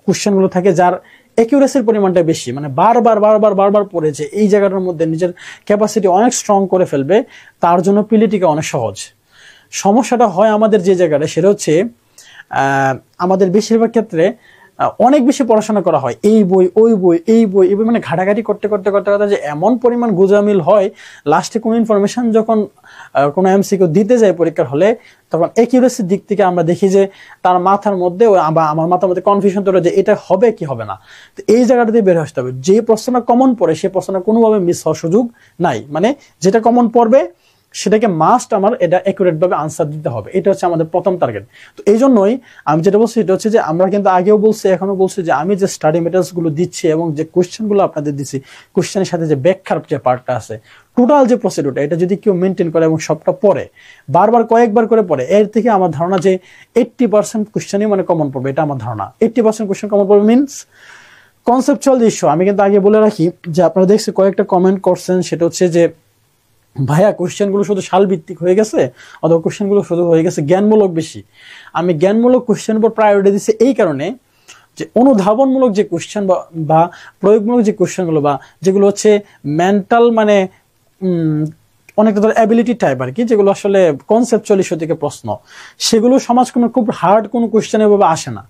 কোশ্চেনগুলো থাকে যার অ্যাকিউরেসির পরিমাণটা বেশি, মানে বারবার পড়েছে এই জায়গাটার মধ্যে নিজের ক্যাপাসিটি অনেক স্ট্রং করে ফেলবে, তার জন্য পিলিটিকা অনেক সহজ। সমস্যাটা হয় আমাদের যে জায়গাটা সেটা হচ্ছে আমাদের বেশিরভাগ ক্ষেত্রে অনেক বেশি পড়াশোনা করা হয়, এই বই ওই বই এই বই মানে ঘাটাঘাটি করতে যে এমন পরিমাণ গোজামিল হয় লাস্টে কোনো ইনফরমেশন যখন কোনো এমসিকিউ দিতে যায় পরীক্ষার হলে তখন অ্যাকিউরেসির দিক থেকে আমরা দেখি যে তার মাথার মধ্যে বা আমার মাথার মধ্যে কনফিউশন তৈরি যে এটা হবে কি হবে না। তো এই জায়গাটাতে বের আসতে হবে, যে প্রশ্নটা কমন পড়ে সেই প্রশ্নটা কোনোভাবে মিস হওয়ার সুযোগ নাই, মানে যেটা কমন পড়বে সেটাকে মাস্ট আমার এটা অ্যাকুরেট ভাবে আনসার দিতে হবে, এটা হচ্ছে আমাদের প্রথম টার্গেট। তো এই জন্যই আমি যেটা বলছি এটা হচ্ছে যে আমরা কিন্তু আগেও বলছি এখনো বলছি যে আমি যে স্টাডি মেটেরিয়ালস গুলো দিচ্ছি এবং যে কোশ্চেন গুলো আপনাদের দিচ্ছি কোশ্চেনের সাথে যে ব্যাখ্যার যে পার্টটা আছে টোটাল যে প্রসিডিউরটা এটা যদি কেউ মেনটেন করে এবং সবটা পড়ে বারবার কয়েকবার করে পড়ে এর থেকে আমার ধারণা যে 80% কোশ্চেনই মানে কমন পড়বে, এটা আমার ধারণা। 80% কোশ্চেন কমন পড়বে মিনস কনসেপচুয়াল ইস্যু। আমি কিন্তু আগে বলে রাখি যে আপনারা দেখছি কয়েকটা কমেন্ট করছেন সেটা হচ্ছে যে ভাইয়া কোশ্চেন গুলো শুধু সাল ভিত্তিক হয়ে গেছে অথবা কোশ্চেন গুলো শুধু হয়ে গেছে জ্ঞানমূলক বেশি। আমি জ্ঞানমূলক কোশ্চেন উপর প্রায়োরিটি দিচ্ছি এই কারণে যে অনুধাবনমূলক যে কোশ্চেন বা প্রয়োগমূলক যে কোশ্চেন গুলো বা যেগুলো হচ্ছে মেন্টাল মানে অনেকটা ধর অ্যাবিলিটি টাইপ আর কি, যেগুলো আসলে কনসেপচুয়াল ইস্যু থেকে প্রশ্ন, সেগুলো সমাজকর্মের খুব হার্ড কোনো কোশ্চেন এভাবে আসে না।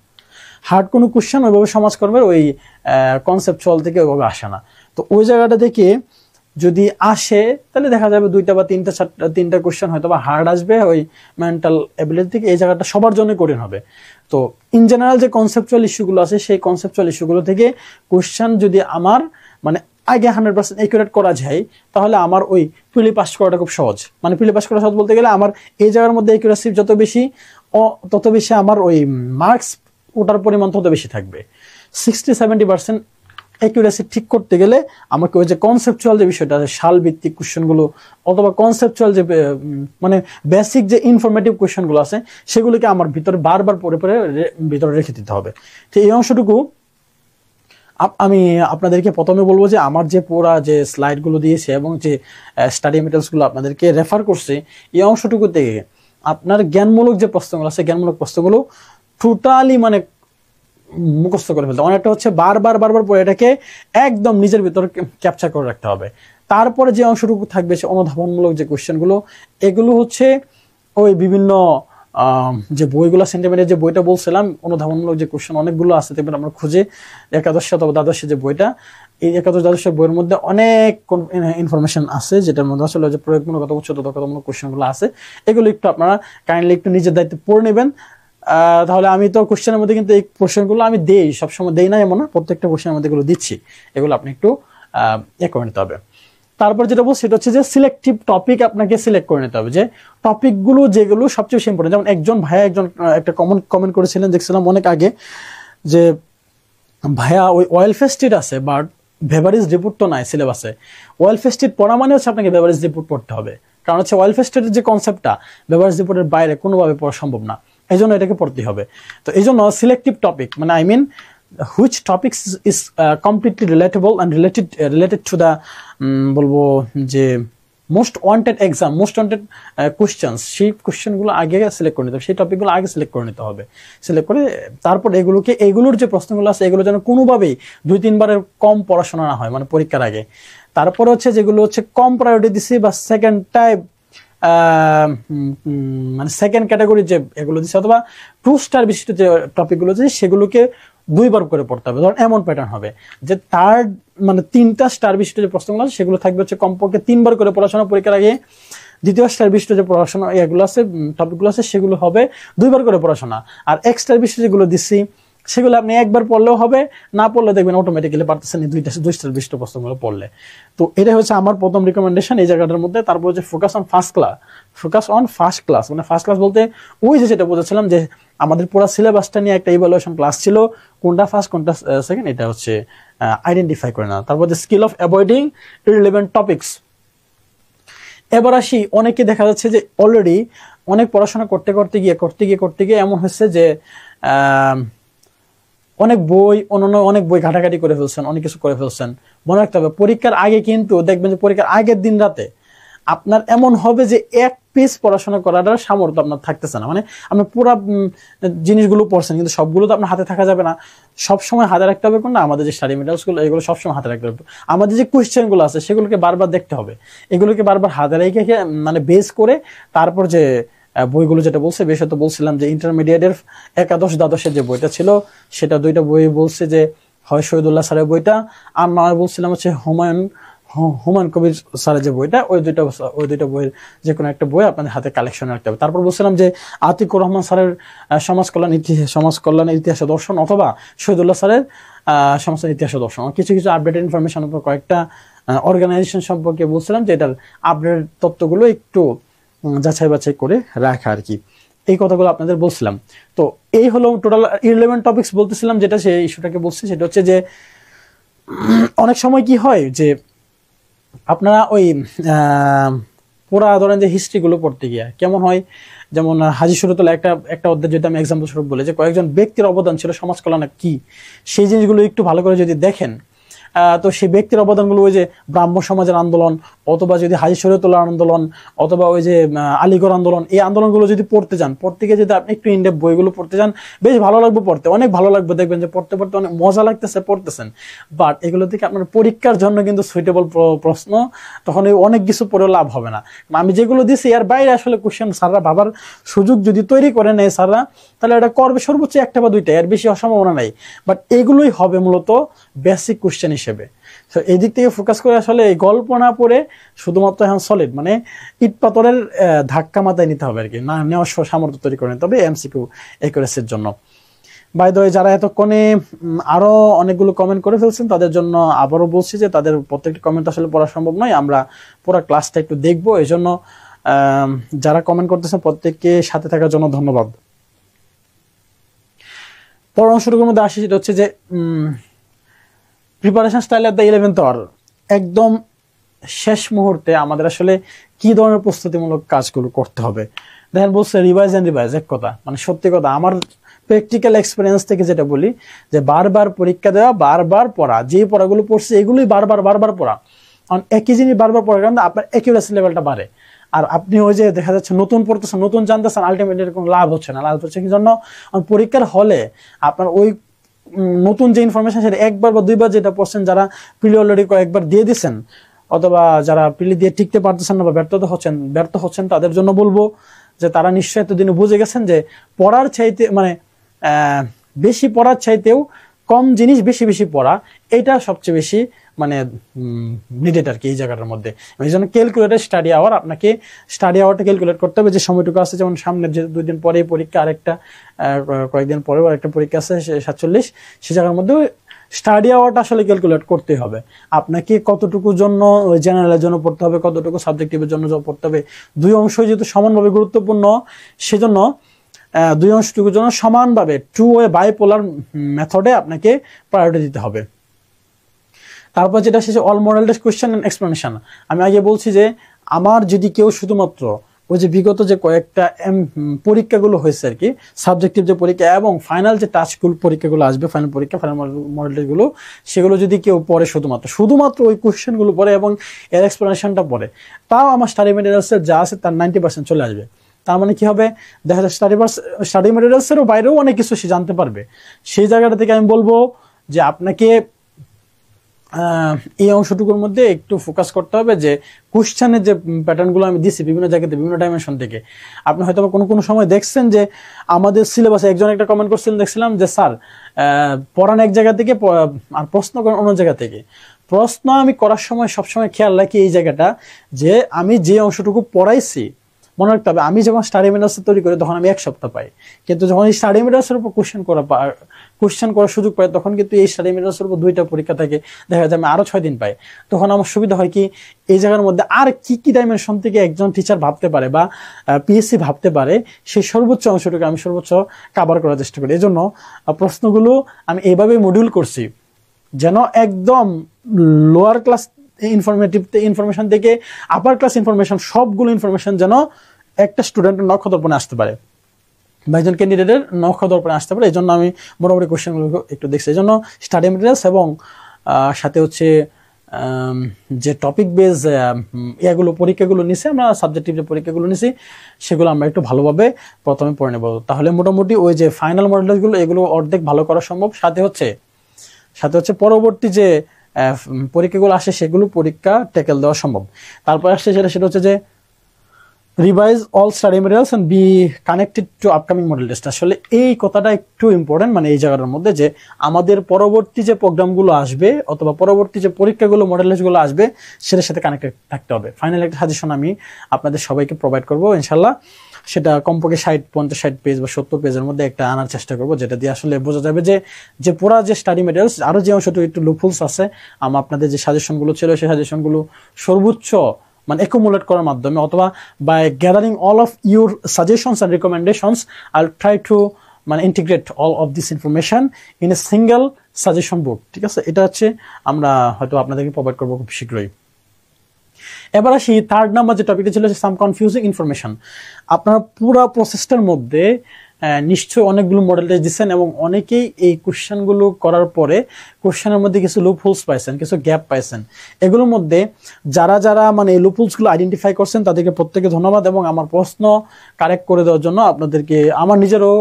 হার্ড কোনো কোশ্চেন ওইভাবে সমাজকর্মের ওই কনসেপচুয়াল থেকে ওইভাবে আসে না। তো ওই জায়গাটা থেকে যদি আসে তাহলে দেখা যাবে 2টা বা 3টা কোশ্চেন হয়তো বা হার্ড আসবে ওই মেন্টাল এবিলিটি থেকে, এই জায়গাটা সবার জন্য কঠিন হবে। তো ইন জেনারেল যে কনসেপচুয়াল ইস্যুগুলো আছে সেই কনসেপচুয়াল ইস্যুগুলো থেকে কোশ্চেন যদি আমার মানে আগে 100% একুরেট করা যায় তাহলে আমার ওই প্রিলি পাস করাটা খুব সহজ। মানে প্রিলি পাস করা সহজ বলতে গেলে আমার এই জায়গার মধ্যে একুরেসি যত বেশি তত বেশি আমার ওই মার্কস ওটার পরিমাণ তত বেশি থাকবে। 60-70% অ্যাকুরেসি ঠিক করতে গেলে আমাকে ওই যে কনসেপচুয়াল যে বিষয়টা আছে সাল ভিত্তিক কোশ্চেনগুলো অথবা কনসেপচুয়াল যে মানে বেসিক যে ইনফরমেটিভ কোশ্চেনগুলো আছে সেগুলোকে আমার ভিতরে বারবার পড়ে ভিতরে রেখে দিতে হবে। তো এই অংশটুকু আমি আপনাদেরকে প্রথমে বলবো যে আমার যে পুরা যে স্লাইডগুলো দিয়েছে এবং যে স্টাডি মেটেরিয়ালসগুলো আপনাদেরকে রেফার করছে এই অংশটুকু থেকে আপনার জ্ঞানমূলক যে প্রশ্নগুলো আছে জ্ঞানমূলক প্রশ্নগুলো টোটালি মানে মুখস্থ করে ফেলতে, অনেকটা হচ্ছে বারবার পড়ে এটাকে একদম নিজের ভিতর ক্যাপচার করে রাখতে হবে। তারপরে যে অংশটুকু থাকবে সে অনুধাবনমূলক যে কোশ্চেনগুলো এগুলো হচ্ছে ওই বিভিন্ন যে বইগুলো সেন্টিমিটার যে বইটা বলছিলাম অনুধাবনমূলক যে কোশ্চেন অনেকগুলো আছে দেখবেন আমরা খুঁজে একাদশ অথবা দ্বাদশে যে বইটা এই একাদশ দ্বাদশের বইয়ের মধ্যে অনেক ইনফরমেশন আছে যেটার মধ্যে আসলে যে প্রয়োগমূলক অথবা উচ্চতর দক্ষতামূলক কোশ্চেনগুলো আছে এগুলো একটু আপনারা কাইন্ডলি একটু নিজের দায়িত্বে পড়ে নেবেন। তাহলে আমি তো কোশ্চেনের মধ্যে কিন্তু এই কোশ্চেনগুলো আমি দেই, সবসময় দেই না এমন না, প্রত্যেকটা কোশ্চেনের মধ্যে এগুলো দিচ্ছি, এগুলো আপনি একটু করে নিতে হবে। তারপর যেটা বলছি সেটা হচ্ছে যে সিলেক্টিভ টপিক আপনাকে সিলেক্ট করে নিতে হবে, যে টপিকগুলো যেগুলো সবচেয়ে বেশি ইম্পর্টেন্ট। যেমন একজন ভাইয়া একটা কমেন্ট করেছিলেন দেখছিলাম অনেক আগে যে ভাইয়া ওই অয়েল ফেস্টিড আছে বাট বেভারেজ রিপোর্ট তো নাই সিলেবাসে। অয়েল ফেস্টিড পড়া মানে হচ্ছে আপনাকে বেভারেজ রিপোর্ট পড়তে হবে, কারণ হচ্ছে অয়েল ফেস্টিডের যে কনসেপ্টটা বেভারেজ রিপোর্টের বাইরে কোনোভাবে পড়া সম্ভব না, এই জন্য এটাকে পড়তে হবে। তো এই জন্য সিলেক্টিভ টপিক মানে I mean which topics is completely relatable and related to the বলবো যে most wanted exam most wanted questions, সেই কোশ্চেনগুলো আগে সিলেক্ট করে নিতে হবে, সেই টপিকগুলো আগে সিলেক্ট করে নিতে হবে। সিলেক্ট করে তারপর এগুলোর যে প্রশ্নগুলো আছে এগুলো যেন কোনোভাবেই 2-3 বারের কম পড়াশোনা না হয় মানে পরীক্ষার আগে। তারপর হচ্ছে যেগুলো হচ্ছে কম প্রায়োরিটি দিছি বা সেকেন্ড টাইপ মানে সেকেন্ড ক্যাটাগরি যে এগুলো দিচ্ছে অথবা 2 স্টার বিশিষ্ট যে টপিকগুলো আছে সেগুলোকে 2 বার করে পড়তে হবে। ধরুন এমন প্যাটার্ন হবে যে থার্ড মানে 3টা স্টার বিশিষ্ট যে প্রশ্নগুলো আছে সেগুলো থাকবে হচ্ছে কমপক্ষে 3 বার করে পড়াশোনা পরীক্ষার আগে, দ্বিতীয় স্টার বিশিষ্ট যে পড়াশোনা এগুলো আছে, টপিকগুলো আছে, সেগুলো হবে 2 বার করে পড়াশোনা। আর এক্সট্রা বিশিষ্ট যেগুলো দিচ্ছি সেগুলো আপনি একবার পড়লেও হবে, না পড়লে দেখবেন অটোমেটিক্যালি পারতেছেন এই 2 স্টার বিশিষ্ট প্রশ্নগুলো পড়লে। তো এটা হচ্ছে আমার প্রথম রিকমেন্ডেশন এই জায়গাটার মধ্যে। তারপর হচ্ছে ফোকাস অন ফার্স্ট ক্লাস, মানে ফার্স্ট ক্লাস বলতে ওই যে যেটা বলেছিলাম যে আমাদের পুরো সিলেবাসটা নিয়ে একটা ইভালুয়েশন ক্লাস ছিল, কোনটা ফার্স্ট কোনটা সেকেন্ড, এটা হচ্ছে আইডেন্টিফাই করে না। তারপর যে skill of avoiding irrelevant topics. এবার আসি, অনেকে দেখা যাচ্ছে যে অলরেডি অনেক পড়াশোনা করতে গিয়ে এমন হচ্ছে যে অনেক বই অনেক বই ঘাটাঘাটি করে ফেলছেন, অনেক কিছু করে ফেলছেন। মনে রাখতে হবে পরীক্ষার আগে কিন্তু দেখবেন যে পরীক্ষার আগের দিন রাতে আপনার এমন হবে যে এক পেজ পড়াশোনা করার সামর্থ্য আপনার থাকতেছে না। মানে আপনি পুরো জিনিসগুলো পড়ছেন কিন্তু সবগুলো তো আপনার হাতে থাকা যাবে না। সবসময় হাতে রাখতে হবে কোনটা, আমাদের যে স্টাডি মেটেরিয়ালসগুলো এগুলো সবসময় হাতে রাখতে হবে। আমাদের যে কোয়েশ্চেনগুলো আছে সেগুলোকে বারবার দেখতে হবে, এগুলোকে বারবার হাতে রেখে মানে বেস করে তারপর যে বইগুলো যেটা বলছে, বিশেষত বলছিলাম যে ইন্টারমিডিয়েটের একাদশ দ্বাদশের যে বইটা ছিল সেটা 2টা বই বলছে, যে হয় শহীদুল্লাহ স্যারের বইটা আর নয় বলছিলাম হচ্ছে হুমায়ুন কবির স্যারের যে বইটা, ওই দুইটা বইয়ের যে কোনো একটা বই আপনাদের হাতে কালেকশন রাখতে হবে। তারপর বলছিলাম যে আতিকুর রহমান স্যারের সমাজ কল্যাণের ইতিহাস দর্শন অথবা শহীদুল্লাহ স্যারের সমাজ ইতিহাস দর্শন। কিছু আপডেটেড ইনফরমেশন উপর কয়েকটা অর্গানাইজেশন সম্পর্কে বলছিলাম যে এটার আপডেট তথ্যগুলো একটু যাচাই বাছাই করে রাখা আর কি, এই কথাগুলো আপনাদের বলছিলাম। তো এই হলো টোটাল ইররিলেভেন্ট টপিকস বলতেছিলাম, যেটা সেই ইস্যুটাকে বলছি। সেটা হচ্ছে যে অনেক সময় কি হয় যে আপনারা ওই পুরা ধরেন যে হিস্ট্রিগুলো পড়তে গিয়ে কেমন হয়, যেমন হাজী সুরতুল্লাহ একটা অধ্যায় যদি আমি এক্সাম্পল স্বরূপ বলি যে কয়েকজন ব্যক্তির অবদান ছিল সমাজ কল্যাণে কি, সেই জিনিসগুলো একটু ভালো করে যদি দেখেন, তো সেই ব্যক্তির অবদানগুলো ওই যে ব্রাহ্ম সমাজের আন্দোলন অথবা যদি হাজী শরীয়তুল্লাহ আন্দোলন অথবা ওই যে আলীগড় আন্দোলন, এই আন্দোলনগুলো যদি পড়তে গিয়ে যদি আপনি একটু ইনডেপ বইগুলো পড়তে যান, বেশ ভালো লাগবে পড়তে, অনেক ভালো লাগবে, দেখবেন যে পড়তে অনেক মজা লাগতেছে পড়তেছেন। বাট এগুলো থেকে আপনার পরীক্ষার জন্য কিন্তু সুইটেবল প্রশ্ন তখন অনেক কিছু পড়েও লাভ হবে না। আমি যেগুলো দিছি এর বাইরে আসলে কোশ্চেন স্যাররা ভাবার সুযোগ যদি তৈরি করে নেয় স্যাররা, তাহলে এটা করবে সর্বোচ্চ 1টা বা 2টা, এর বেশি সম্ভাবনা নাই। বাট এগুলোই হবে মূলত বেসিক কোশ্চেন হিসেবে। তো এই দিক থেকে ফোকাস করে আসলে এই গল্প না পড়ে শুধুমাত্র এখন সলিড মানে ইট পাথরের ধাক্কা মাথায় নিতে হবে আর কি, না নেওয়ার সামর্থ্য তৈরি করে নিতে হবে এমসিকিউ একুরেসির জন্য। বাই দ্য ওয়ে, যারা এতক্ষণে আরো অনেকগুলো কমেন্ট করে ফেলছেন তাদের জন্য আবারও বলছি যে তাদের প্রত্যেকটি কমেন্ট আসলে পড়া সম্ভব নয়, আমরা পুরো ক্লাসটা একটু দেখবো, এই জন্য যারা কমেন্ট করতেছেন প্রত্যেককে সাথে থাকার জন্য ধন্যবাদ। পড়ানো শুরু করার মধ্যে আসি, সেটা হচ্ছে যে preparation style of the 11th hour, একদম শেষ মুহূর্তে আমাদের আসলে কি ধরনের প্রস্তুতিমূলক কাজগুলো করতে হবে। দেখেন বলছে রিভাইজ, এক কথা মানে সত্যি কথা, আমার প্র্যাকটিক্যাল এক্সপিরিয়েন্স থেকে যেটা বলি যে বারবার পরীক্ষা দেওয়া, বারবার পড়া, যে পড়াগুলো পড়ছে এগুলোই বারবার পড়া, কারণ একই জিনিস বারবার পড়ার কারণে আপনার অ্যাকিউরেসি লেভেলটা বাড়ে। আর আপনি ওই যে দেখা যাচ্ছে নতুন পড়তেছেন, নতুন জানতেছেন, আলটিমেটলি কোনো লাভ হচ্ছে না। লাভ হচ্ছে কি জন্য, পরীক্ষার হলে আপনার ওই নতুন যে ইনফরমেশন সেটা 1বার বা 2বার যেটা পড়ছেন, যারা প্রিলি অলরেডি কয়েকবার দিয়ে দিচ্ছেন অথবা যারা প্রিলি দিয়ে টিকতে পারতেছেন না বা ব্যর্থ হচ্ছেন তাদের জন্য বলবো যে তারা নিশ্চয়ই এতদিনে বুঝে গেছেন যে পড়ার চাইতে মানে বেশি পড়ার চাইতেও কম জিনিস বেশি পড়া, এটা সবচেয়ে বেশি মানে নিডেড আর কি এই জায়গাটার মধ্যে। এই জন্য ক্যালকুলেটেড স্টাডি আওয়ার, আপনাকে স্টাডি আওয়ারটা ক্যালকুলেট করতে হবে যে সময়টুকু আছে, যেমন সামনে যে 2 দিন পরে পরীক্ষা, আরেকটা কয়েকদিন পরেও আরেকটা পরীক্ষা আছে 47, সে জায়গার মধ্যে স্টাডি আওয়ারটা আসলে ক্যালকুলেট করতে হবে। আপনাকে কতটুকু জন্য জেনারেলের জন্য পড়তে হবে, কতটুকু সাবজেক্টিভের জন্য পড়তে হবে, 2 অংশ যেহেতু সমানভাবে গুরুত্বপূর্ণ, সেজন্য 2 অংশটুকুর জন্য সমানভাবে টু ওয়ে বাইপোলার মেথডে আপনাকে প্রায়োরিটি দিতে হবে। তারপর যেটা শেষে all model test question and explanation. আমি আগে বলছি যে আমার যদি কেউ শুধুমাত্র ওই যে বিগত যে কয়েকটা পরীক্ষাগুলো হয়েছে আর কি, সাবজেক্টিভ যে পরীক্ষা এবং ফাইনাল যে টাচগুলো পরীক্ষাগুলো আসবে, ফাইনাল পরীক্ষা, ফাইনাল মডেল টেস্টগুলো, সেগুলো যদি কেউ পড়ে শুধুমাত্র ওই কোয়েশ্চেনগুলো পড়ে এবং এর এক্সপ্লেনেশনটা পড়ে, তাও আমার স্টাডি মেটেরিয়ালসের যা আছে তার 90% চলে আসবে। তার মানে কি হবে, দেখা যায় স্টাডি মেটেরিয়ালসেরও বাইরেও অনেক কিছু সে জানতে পারবে। সেই জায়গাটা থেকে আমি বলবো যে আপনাকে এই অংশটুকুর মধ্যে একটু ফোকাস করতে হবে যে কোশ্চেনের যে প্যাটার্নগুলো আমি দিচ্ছি বিভিন্ন জায়গাতে বিভিন্ন ডাইমেনশন থেকে। আপনি হয়তো কোনো সময় দেখছেন যে আমাদের সিলেবাসে একজন একটা কমেন্ট করছিলেন, দেখছিলাম যে স্যার পড়ান এক জায়গা থেকে আর প্রশ্ন করেন অন্য জায়গা থেকে। প্রশ্ন আমি করার সময় সবসময় খেয়াল রাখি এই জায়গাটা, যে আমি যে অংশটুকু পড়াইছি, মনে রাখতে হবে আমি যখন স্টাডি মেটেরিয়ালস তৈরি করি তখন আমি 1 সপ্তাহ পাই, কিন্তু যখন এই স্টাডি মেটেরিয়ালসের উপর কোশ্চেন করার সুযোগ পাই তখন কিন্তু এই স্টাডি মেটেরিয়ালসের উপর 2টা পরীক্ষা থাকে, দেখা যায় আমি আরো 6 দিন পাই। তখন আমার সুবিধা হয় কি, এই জায়গার মধ্যে আর কি কি ডাইমেনশন থেকে একজন টিচার ভাবতে পারে বা পিএসসি ভাবতে পারে, সেই সর্বোচ্চ অংশটুকু আমি সর্বোচ্চ কভার করার চেষ্টা করি। এই জন্য প্রশ্নগুলো আমি এইভাবে মডিউল করছি যেন একদম লোয়ার ক্লাস ইনফরমেশন থেকে আপার ক্লাস ইনফরমেশন, সবগুলো ইনফরমেশন যেন একটা স্টুডেন্টের নখদর্পণে আসতে পারে বা একজন ক্যান্ডিডেটের নখদর্পণে আসতে পারে। এই জন্য আমি মোটামুটি কোশ্চেনগুলো একটু দেখছি। এই জন্য স্টাডি মেটেরিয়ালস এবং সাথে হচ্ছে যে টপিক বেস এগুলো পরীক্ষাগুলো নিছি, আমরা সাবজেক্টিভ যে পরীক্ষাগুলো নিছি সেগুলো আমরা একটু ভালোভাবে প্রথমে পড়ে নেব। তাহলে মোটামুটি ওই যে ফাইনাল মডেলগুলো এগুলো অর্ধেক ভালো করা সম্ভব। সাথে হচ্ছে পরবর্তী যে পরীক্ষাগুলো আসে সেগুলো পরীক্ষা ট্যাকেল দেওয়া সম্ভব। তারপর আসছে সেটা হচ্ছে যে revise all study materials and be connected to upcoming model test. আসলে এই কথাটা একটু ইম্পর্টেন্ট, মানে এই জায়গাটার মধ্যে যে আমাদের পরবর্তী যে প্রোগ্রামগুলো আসবে অথবা পরবর্তী যে পরীক্ষাগুলো মডেল টেস্টগুলো আসবে সেটার সাথে কানেক্টেড থাকতে হবে। ফাইনাল একটা সাজেশন আমি আপনাদের সবাইকে প্রোভাইড করবো ইনশাল্লাহ, সেটা কমপক্ষে 50-60 পেজ বা 70 পেজের মধ্যে একটা আনার চেষ্টা করবো, যেটা দিয়ে আসলে বোঝা যাবে যে পুরা যে স্টাডি মেটেরিয়ালস আরো যে অংশটুকু একটু লুপহোলস আছে, আমার আপনাদের যে সাজেশনগুলো ছিল সেই সাজেশনগুলো সর্বোচ্চ মানে অ্যাকুমুলেট করার মাধ্যমে অথবা by gathering all of your suggestions and recommendations I will try to মানে integrate all of this information in a single suggestion book. ঠিক আছে, এটা হচ্ছে আমরা হয়তো আপনাদেরকে প্রোভাইড করবো খুব শীঘ্রই। এবার আসি 3rd নাম্বার যে টপিকটা ছিল সাম কনফিউজিং ইনফরমেশন। আপনারা পুরো প্রসেসটার মধ্যে নিশ্চয়ই অনেকগুলো মডেল টেস্ট দিচ্ছেন এবং অনেকেই এই কোশ্চেনগুলো করার পরে কোশ্চেনের মধ্যে কিছু লুপ হোলস পাইছেন, কিছু গ্যাপ পাইছেন। এগুলোর মধ্যে যারা মানে এই লুপ হোলসগুলো আইডেন্টিফাই করছেন তাদেরকে প্রত্যেকে ধন্যবাদ, এবং আমার প্রশ্ন কারেক্ট করে দেওয়ার জন্য আপনাদেরকে আমার নিজেরও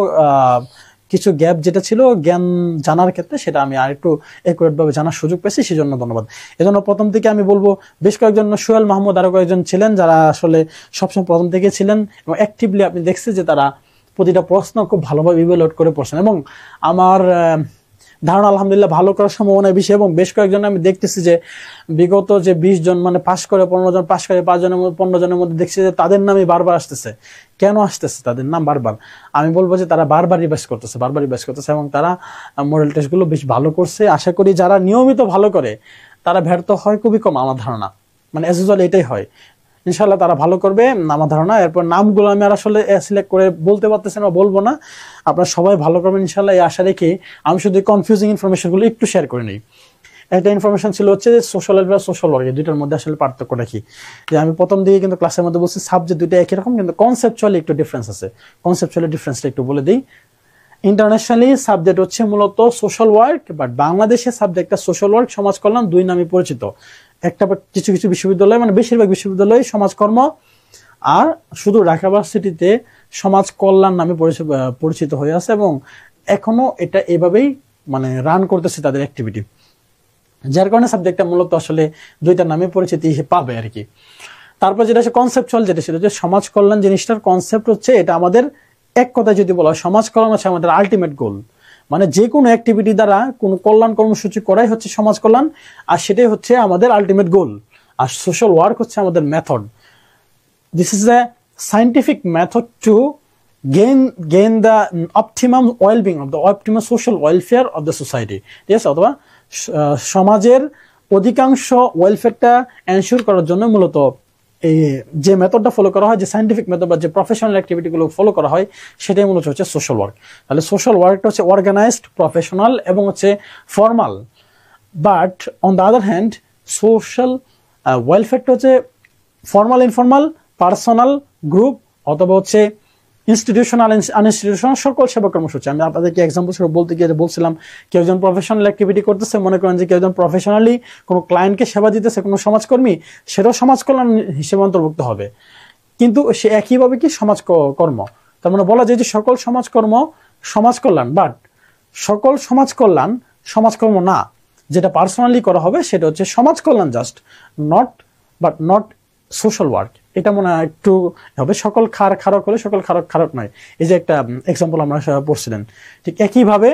কিছু গ্যাপ যেটা ছিল জ্ঞান জানার ক্ষেত্রে সেটা আমি আরেকটু একুরেট ভাবে জানার সুযোগ পেয়েছি, সেজন্য ধন্যবাদ। এজন্য প্রথম থেকে আমি বলবো বেশ কয়েকজন সোহেল মাহমুদ আরো কয়েকজন ছিলেন যারা আসলে সবসময় প্রথম থেকে ছিলেন এবং অ্যাক্টিভলি আপনি দেখছেন যে তারা প্রতিটা প্রশ্ন খুব ভালোভাবে ইভ্যালুয়েট করে পড়ছেন এবং আমার ধারণা আলহামদুলিল্লাহ ভালো করার সম্ভাবনা বেশি। এবং বেশ কয়েকজন আমি দেখতেছি যে বিগত যে 20 জন মানে পাশ করে 15 জন, পাশ করে 5 জনের মধ্যে 15 জনের মধ্যে দেখছি যে তাদের নামই বারবার আসতেছে। কেন আসতেছে তাদের নাম বারবার? আমি বলবো যে তারা বারবার রিভাইজ করতেছে এবং তারা মডেল টেস্টগুলো বেশ ভালো করছে। আশা করি যারা নিয়মিত ভালো করে তারা ব্যর্থ হয় খুবই কম, আমার ধারণা মানে অ্যাজ ইউজুয়াল এটাই হয়। ইনশাল্লাহ তারা ভালো করবে আমার ধারণা। এরপর নামগুলো আমি আর আসলে সিলেক্ট করে বলতে পারতেছি না, বলবো না। আপনারা সবাই ভালো করবেন ইনশাল্লাহ, এই আশা রেখে আমি শুধু কনফিউজিং ইনফরমেশনগুলো একটু শেয়ার করে নিই। একটা ইনফরমেশন ছিল হচ্ছে সোশ্যাল ওয়েলফেয়ার সোশ্যাল ওয়ার্ক, দুইটার মধ্যে আসলে পার্থক্যটা কি। যে আমি প্রথম দিকে কিন্তু ক্লাসের মধ্যে বলছি সাবজেক্ট দুইটা একই রকম, কিন্তু কনসেপচুয়ালি একটু ডিফারেন্স আছে। কনসেপচুয়ালি ডিফারেন্সটা একটু বলে দিই। ইন্টারন্যাশনালি সাবজেক্ট হচ্ছে মূলত সোশ্যাল ওয়ার্ক, বাট বাংলাদেশের সাবজেক্টটা সোশ্যাল ওয়ার্ক সমাজ কল্যাণ দুই নামে পরিচিত। একটা কিছু কিছু বিশ্ববিদ্যালয় মানে বেশিরভাগ বিশ্ববিদ্যালয়ে সমাজকর্ম, আর শুধু ঢাকা ভার্সিটিতে সমাজ কল্যাণ নামে পরিচিত হয়ে আছে এবং এখনো এটা এভাবেই মানে রান করতেছে তাদের অ্যাক্টিভিটি, যার কারণে সাবজেক্টটা মূলত আসলে দুইটার নামে পরিচিতি পাবে আর কি। তারপর যেটা হচ্ছে কনসেপচুয়াল, যেটা ছিল যে সমাজ কল্যাণ জিনিসটার কনসেপ্ট হচ্ছে এটা আমাদের এক কথায় যদি বলা হয় সমাজ কল্যাণ হচ্ছে আমাদের আলটিমেট গোল, মানে যে কোনো অ্যাক্টিভিটি দ্বারা কোনো কল্যাণ কর্মসূচি করাই হচ্ছে সমাজ কল্যাণ, আর সেটাই হচ্ছে আমাদের আলটিমেট গোল। আর সোশ্যাল ওয়ার্ক হচ্ছে আমাদের method. This is a scientific method to gain the optimum well-being of the optimum social welfare of the society, ঠিক আছে, অথবা সমাজের অধিকাংশ ওয়েলফেয়ারটা এনশিওর করার জন্য মূলত এই যে মেথডটা ফলো করা হয়, যে সাইন্টিফিক মেথড বা যে প্রফেশনাল অ্যাক্টিভিটিগুলো ফলো করা হয় সেটাই মূলত হচ্ছে সোশ্যাল ওয়ার্ক। তাহলে সোশ্যাল ওয়ার্কটা হচ্ছে অর্গানাইজড, প্রফেশনাল এবং হচ্ছে formal. But on the other hand social ওয়েলফেয়ারটা হচ্ছে ফর্মাল, ইনফর্মাল, পার্সোনাল, গ্রুপ অথবা হচ্ছে ইনস্টিটিউশনাল, আনইনস্টিটিউশনাল সকল সেবা কর্মসূচি। আমি আপনাদেরকে এক্সাম্পল স্বরূপ বলতে গিয়ে বলছিলাম কেউ একজন প্রফেশনাল অ্যাক্টিভিটি করতেছে, মনে করেন যে কেউ একজন প্রফেশনালি কোনো ক্লায়েন্টকে সেবা দিতেছে, কোনো সমাজকর্মী, সেটাও সমাজ কল্যাণ হিসেবে অন্তর্ভুক্ত হবে, কিন্তু সে একইভাবে কি সমাজ কর্ম। তার মানে বলা যায় যে সকল সমাজকর্ম সমাজ কল্যাণ, বাট সকল সমাজ কল্যাণ সমাজকর্ম না। যেটা পার্সোনালি করা হবে সেটা হচ্ছে সমাজ কল্যাণ জাস্ট, নট সোশ্যাল ওয়ার্ক। এটা মনে হয় একটু হবে, সকল খারাপ হলে সকল খারাপ নয়, এই যে একটা এক্সাম্পল আমরা পড়ছিলেন। ঠিক একইভাবে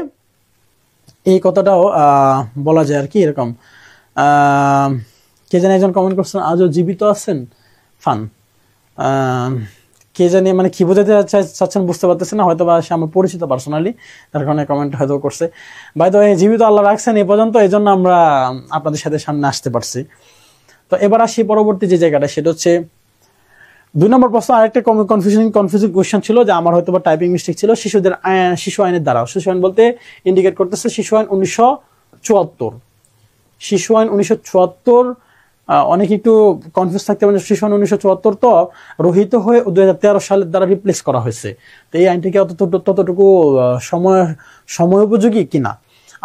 এই কথাটাও বলা যায় আর কি এরকম কে জানি একজন কমেন্ট করছেন আজও জীবিত আছেন, ফান। কে জানি মানে কি বোঝাতে চাচ্ছেন বুঝতে পারতেছেন না, হয়তো বা সে আমার পরিচিত পার্সোনালি, তার কারণে কমেন্ট হয়তো করছে। বাই দ্য ওয়ে, জীবিত আল্লাহ রাখছেন এই পর্যন্ত, এই জন্য আমরা আপনাদের সাথে সামনে আসতে পারছি। তো এবার আসি পরবর্তী যে জায়গাটা, সেটা হচ্ছে 2 নম্বর প্রশ্ন। আরেকটা কনফিউজিং কোয়েশ্চেন ছিল, যে আমার হয়তো বা টাইপিং মিস্টেক ছিল। শিশু আইনের দ্বারা, শিশু আইন বলতে ইন্ডিকেট করতেছে শিশু আইন 1974। শিশু আইন 1974, অনেকে একটু কনফিউজ থাকতে পারে, শিশু আইন 1974 তো রহিত হয়ে 2013 সালের দ্বারা রিপ্লেস করা হয়েছে। তো এই আইনটিকে ততটুকু সময় উপযোগী কিনা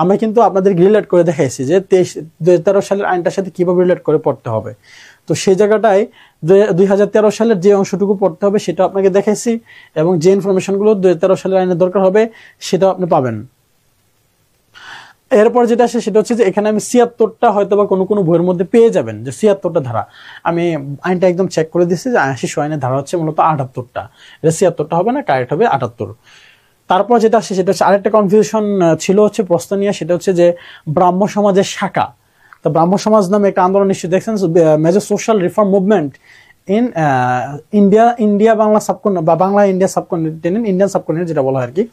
আমরা কিন্তু আপনাদের রিলেট করে দেখাইছি, যে 2013 সালের আইনটার সাথে কিভাবে রিলেট করে পড়তে হবে। তো সেই জায়গাটায় 2013 সালের যে অংশটুকু পড়তে হবে সেটা আপনাকে দেখাইছি, এবং যে ইনফরমেশনগুলো 2013 সালের আইনের দরকার হবে সেটাও আপনি পাবেন। এরপর যেটা আসে সেটা হচ্ছে যে এখানে আমি 76টা হয়তো বা কোনো বইয়ের মধ্যে পেয়ে যাবেন, যে 76টা ধারা। আমি আইনটা একদম চেক করে দিচ্ছি, যে শিশু আইনের ধারা হচ্ছে মূলত 78টা, এটা 76টা হবে না, কারেক্ট হবে 78। তারপর যেটা আসে সেটা হচ্ছে আরেকটা কনফিউশন ছিল হচ্ছে প্রশ্ন নিয়ে, সেটা হচ্ছে যে ব্রাহ্ম সমাজের শাখা। তো ব্রাহ্ম সমাজ নামে একটা আন্দোলন নিশ্চয়ই দেখছেন, major social reform movement in India Bangla subcontinent, বা Bangla India subcontinent, Indian subcontinent যেটা বলা হয় আর কি।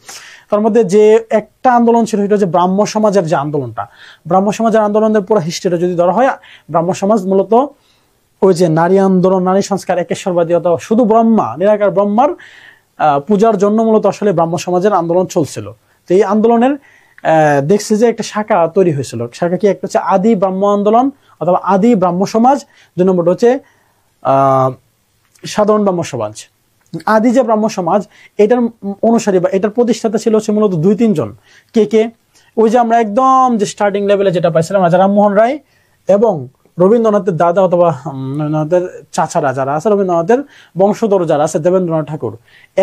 তার মধ্যে যে একটা আন্দোলন ছিল সেটা হচ্ছে ব্রাহ্ম সমাজের যে আন্দোলনটা। ব্রাহ্ম সমাজের আন্দোলনের পুরো হিস্ট্রিটা যদি ধরা হয়, ব্রাহ্ম সমাজ মূলত ওই যে নারী আন্দোলন, নারী সংস্কার, একেশ্বরবাদীয়তা, শুধু ব্রহ্মা, নিরাকার ব্রহ্মার পূজার জন্য মূলত আসলে ব্রাহ্ম সমাজের আন্দোলন চলছিল। তো এই আন্দোলনের দেখছি যে একটা শাখা তৈরি হয়েছিল। শাখা কি? একটা হচ্ছে আদি ব্রাহ্ম আন্দোলন অথবা আদি ব্রাহ্ম সমাজ, 2 নম্বরটা হচ্ছে সাধারণ ব্রাহ্ম সমাজ। আদি যে ব্রাহ্ম সমাজ, এটার অনুসারী বা এটার প্রতিষ্ঠাতা ছিল হচ্ছে মূলত 2-3 জন। কে? ওই যে আমরা একদম যে স্টার্টিং লেভেলে যেটা পাইছিলাম, রাজা রামমোহন রায় এবং রবীন্দ্রনাথের দাদা অথবা রবীন্দ্রনাথের চাচারা যারা আছে, রবীন্দ্রনাথের বংশধর যারা আছে, দেবেন্দ্রনাথ ঠাকুর,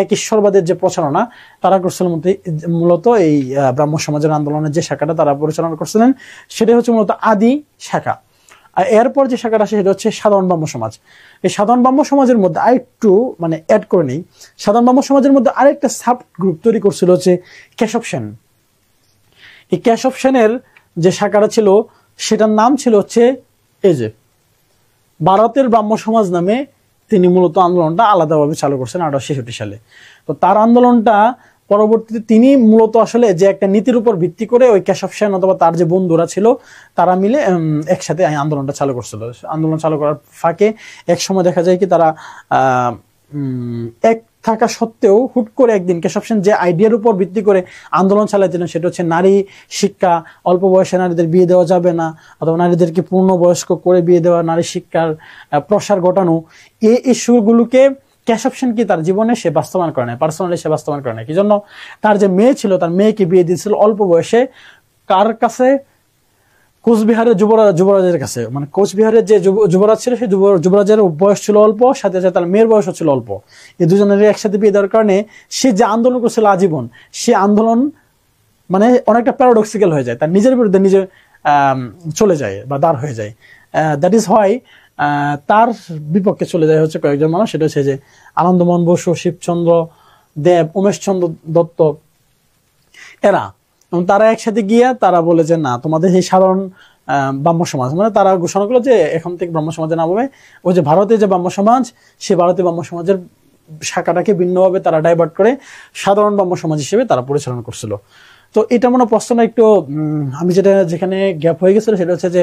এক ঈশ্বরবাদের যে প্রচারণা তারা করছিলেন মূলত এই ব্রাহ্ম সমাজের আন্দোলনের যে শাখাটা তারা পরিচালনা করছিলেন, সেটাই হচ্ছে মূলত আদি শাখা। আর এরপর যে শাখাটা আসে সেটা হচ্ছে সাধারণ ব্রাহ্ম সমাজ। এই সাধারণ ব্রাহ্ম সমাজের মধ্যে আরেকটু মানে অ্যাড করে নেই, সাধারণ ব্রাহ্ম সমাজের মধ্যে আরেকটা সাব গ্রুপ তৈরি করছিল হচ্ছে কেশব সেন। এই কেশব সেনের যে শাখাটা ছিল সেটার নাম ছিল হচ্ছে এই যে ভারতের ব্রাহ্ম সমাজ নামে। তিনি মূলত আন্দোলনটা আলাদাভাবে চালু করছেন 1866 সালে। তো তার আন্দোলনটা পরবর্তীতে তিনি মূলত আসলে যে একটা নীতির উপর ভিত্তি করে ওই কেশব সেন অথবা তার যে বন্ধুরা ছিল তারা মিলে একসাথে আন্দোলনটা চালু করছিল। আন্দোলন চালু করার ফাঁকে এক সময় দেখা যায় কি তারা এক থাকা সত্ত্বেও হুট করে একদিন কেশব সেন যে আইডিয়ার উপর ভিত্তি করে আন্দোলন চালাইছিলেন সেটা হচ্ছে নারী শিক্ষা, অল্প বয়সে নারীদের বিয়ে দেওয়া যাবে না, অথবা নারীদেরকে পূর্ণবয়স্ক করে বিয়ে দেওয়া, নারী শিক্ষার প্রসার ঘটানো, এই ইস্যুগুলোকে কেশব সেন কি তার জীবনে সে বাস্তবায়ন করে না, পার্সোনালি সে বাস্তবায়ন করে না। কি জন্য? তার যে মেয়ে ছিল, তার মেয়েকে বিয়ে দিয়েছিল অল্প বয়সে। কার কাছে? কোচবিহারের যুবরাজের কাছে। মানে কোচবিহারের যে যুবরাজ ছিল সেই যুবরাজের বয়স ছিল অল্প, সাথে সাথে তার মেয়ের বয়স ছিল অল্প। এই দুজনের একসাথে বিয়ে দেওয়ার কারণে সে যে আন্দোলন করছিল আজীবন, সে আন্দোলন মানে অনেকটা প্যারাডক্সিক্যাল হয়ে যায়, তার নিজের বিরুদ্ধে নিজে চলে যায় বা দাঁড় হয়ে যায়। দ্যাট ইজ হোয়াই তার বিপক্ষে চলে যায় হচ্ছে কয়েকজন মানুষ। সেটা হচ্ছে যে আনন্দমোহন বসু, শিবচন্দ্র দেব, উমেশচন্দ্র দত্ত, এরা। এবং তারা একসাথে গিয়ে তারা বলে যে না, তোমাদের এই সাধারণ ব্রাহ্ম সমাজ, মানে তারা ঘোষণা করলো যে এখন থেকে ব্রাহ্ম সমাজে নাম হবে ওই যে ভারতের যে ব্রাহ্ম সমাজ, সে ভারতীয় ব্রাহ্ম সমাজের শাখাটাকে ভিন্নভাবে তারা ডাইভার্ট করে সাধারণ ব্রাহ্ম সমাজ হিসেবে তারা পরিচালনা করছিল। তো এটা মনে প্রশ্নটা একটু আমি যেখানে গ্যাপ হয়ে গেছিল সেটা হচ্ছে যে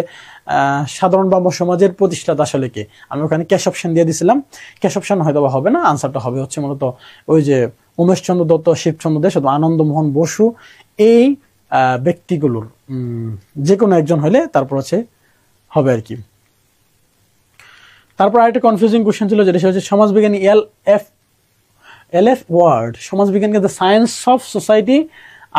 সাধারণ ব্রাহ্ম সমাজের প্রতিষ্ঠাতা আসলে কে। আমি ওখানে কেশব সেন দিয়ে দিছিলাম, কেশব সেন হয়তো বা হবে না, আনসারটা হবে হচ্ছে মূলত ওই যে উমেশচন্দ্র দত্ত, শিবচন্দ্র দেব, আনন্দমোহন বসু, এই ব্যক্তিগুলোর যে কোনো একজন হলে তারপর হচ্ছে হবে আর কি। তারপর আরেকটা কনফিউজিং কোশ্চেন ছিল যেটা হচ্ছে সমাজবিজ্ঞানী এল.এফ. ওয়ার্ড সমাজবিজ্ঞানকে দ্য সায়েন্স অফ সোসাইটি,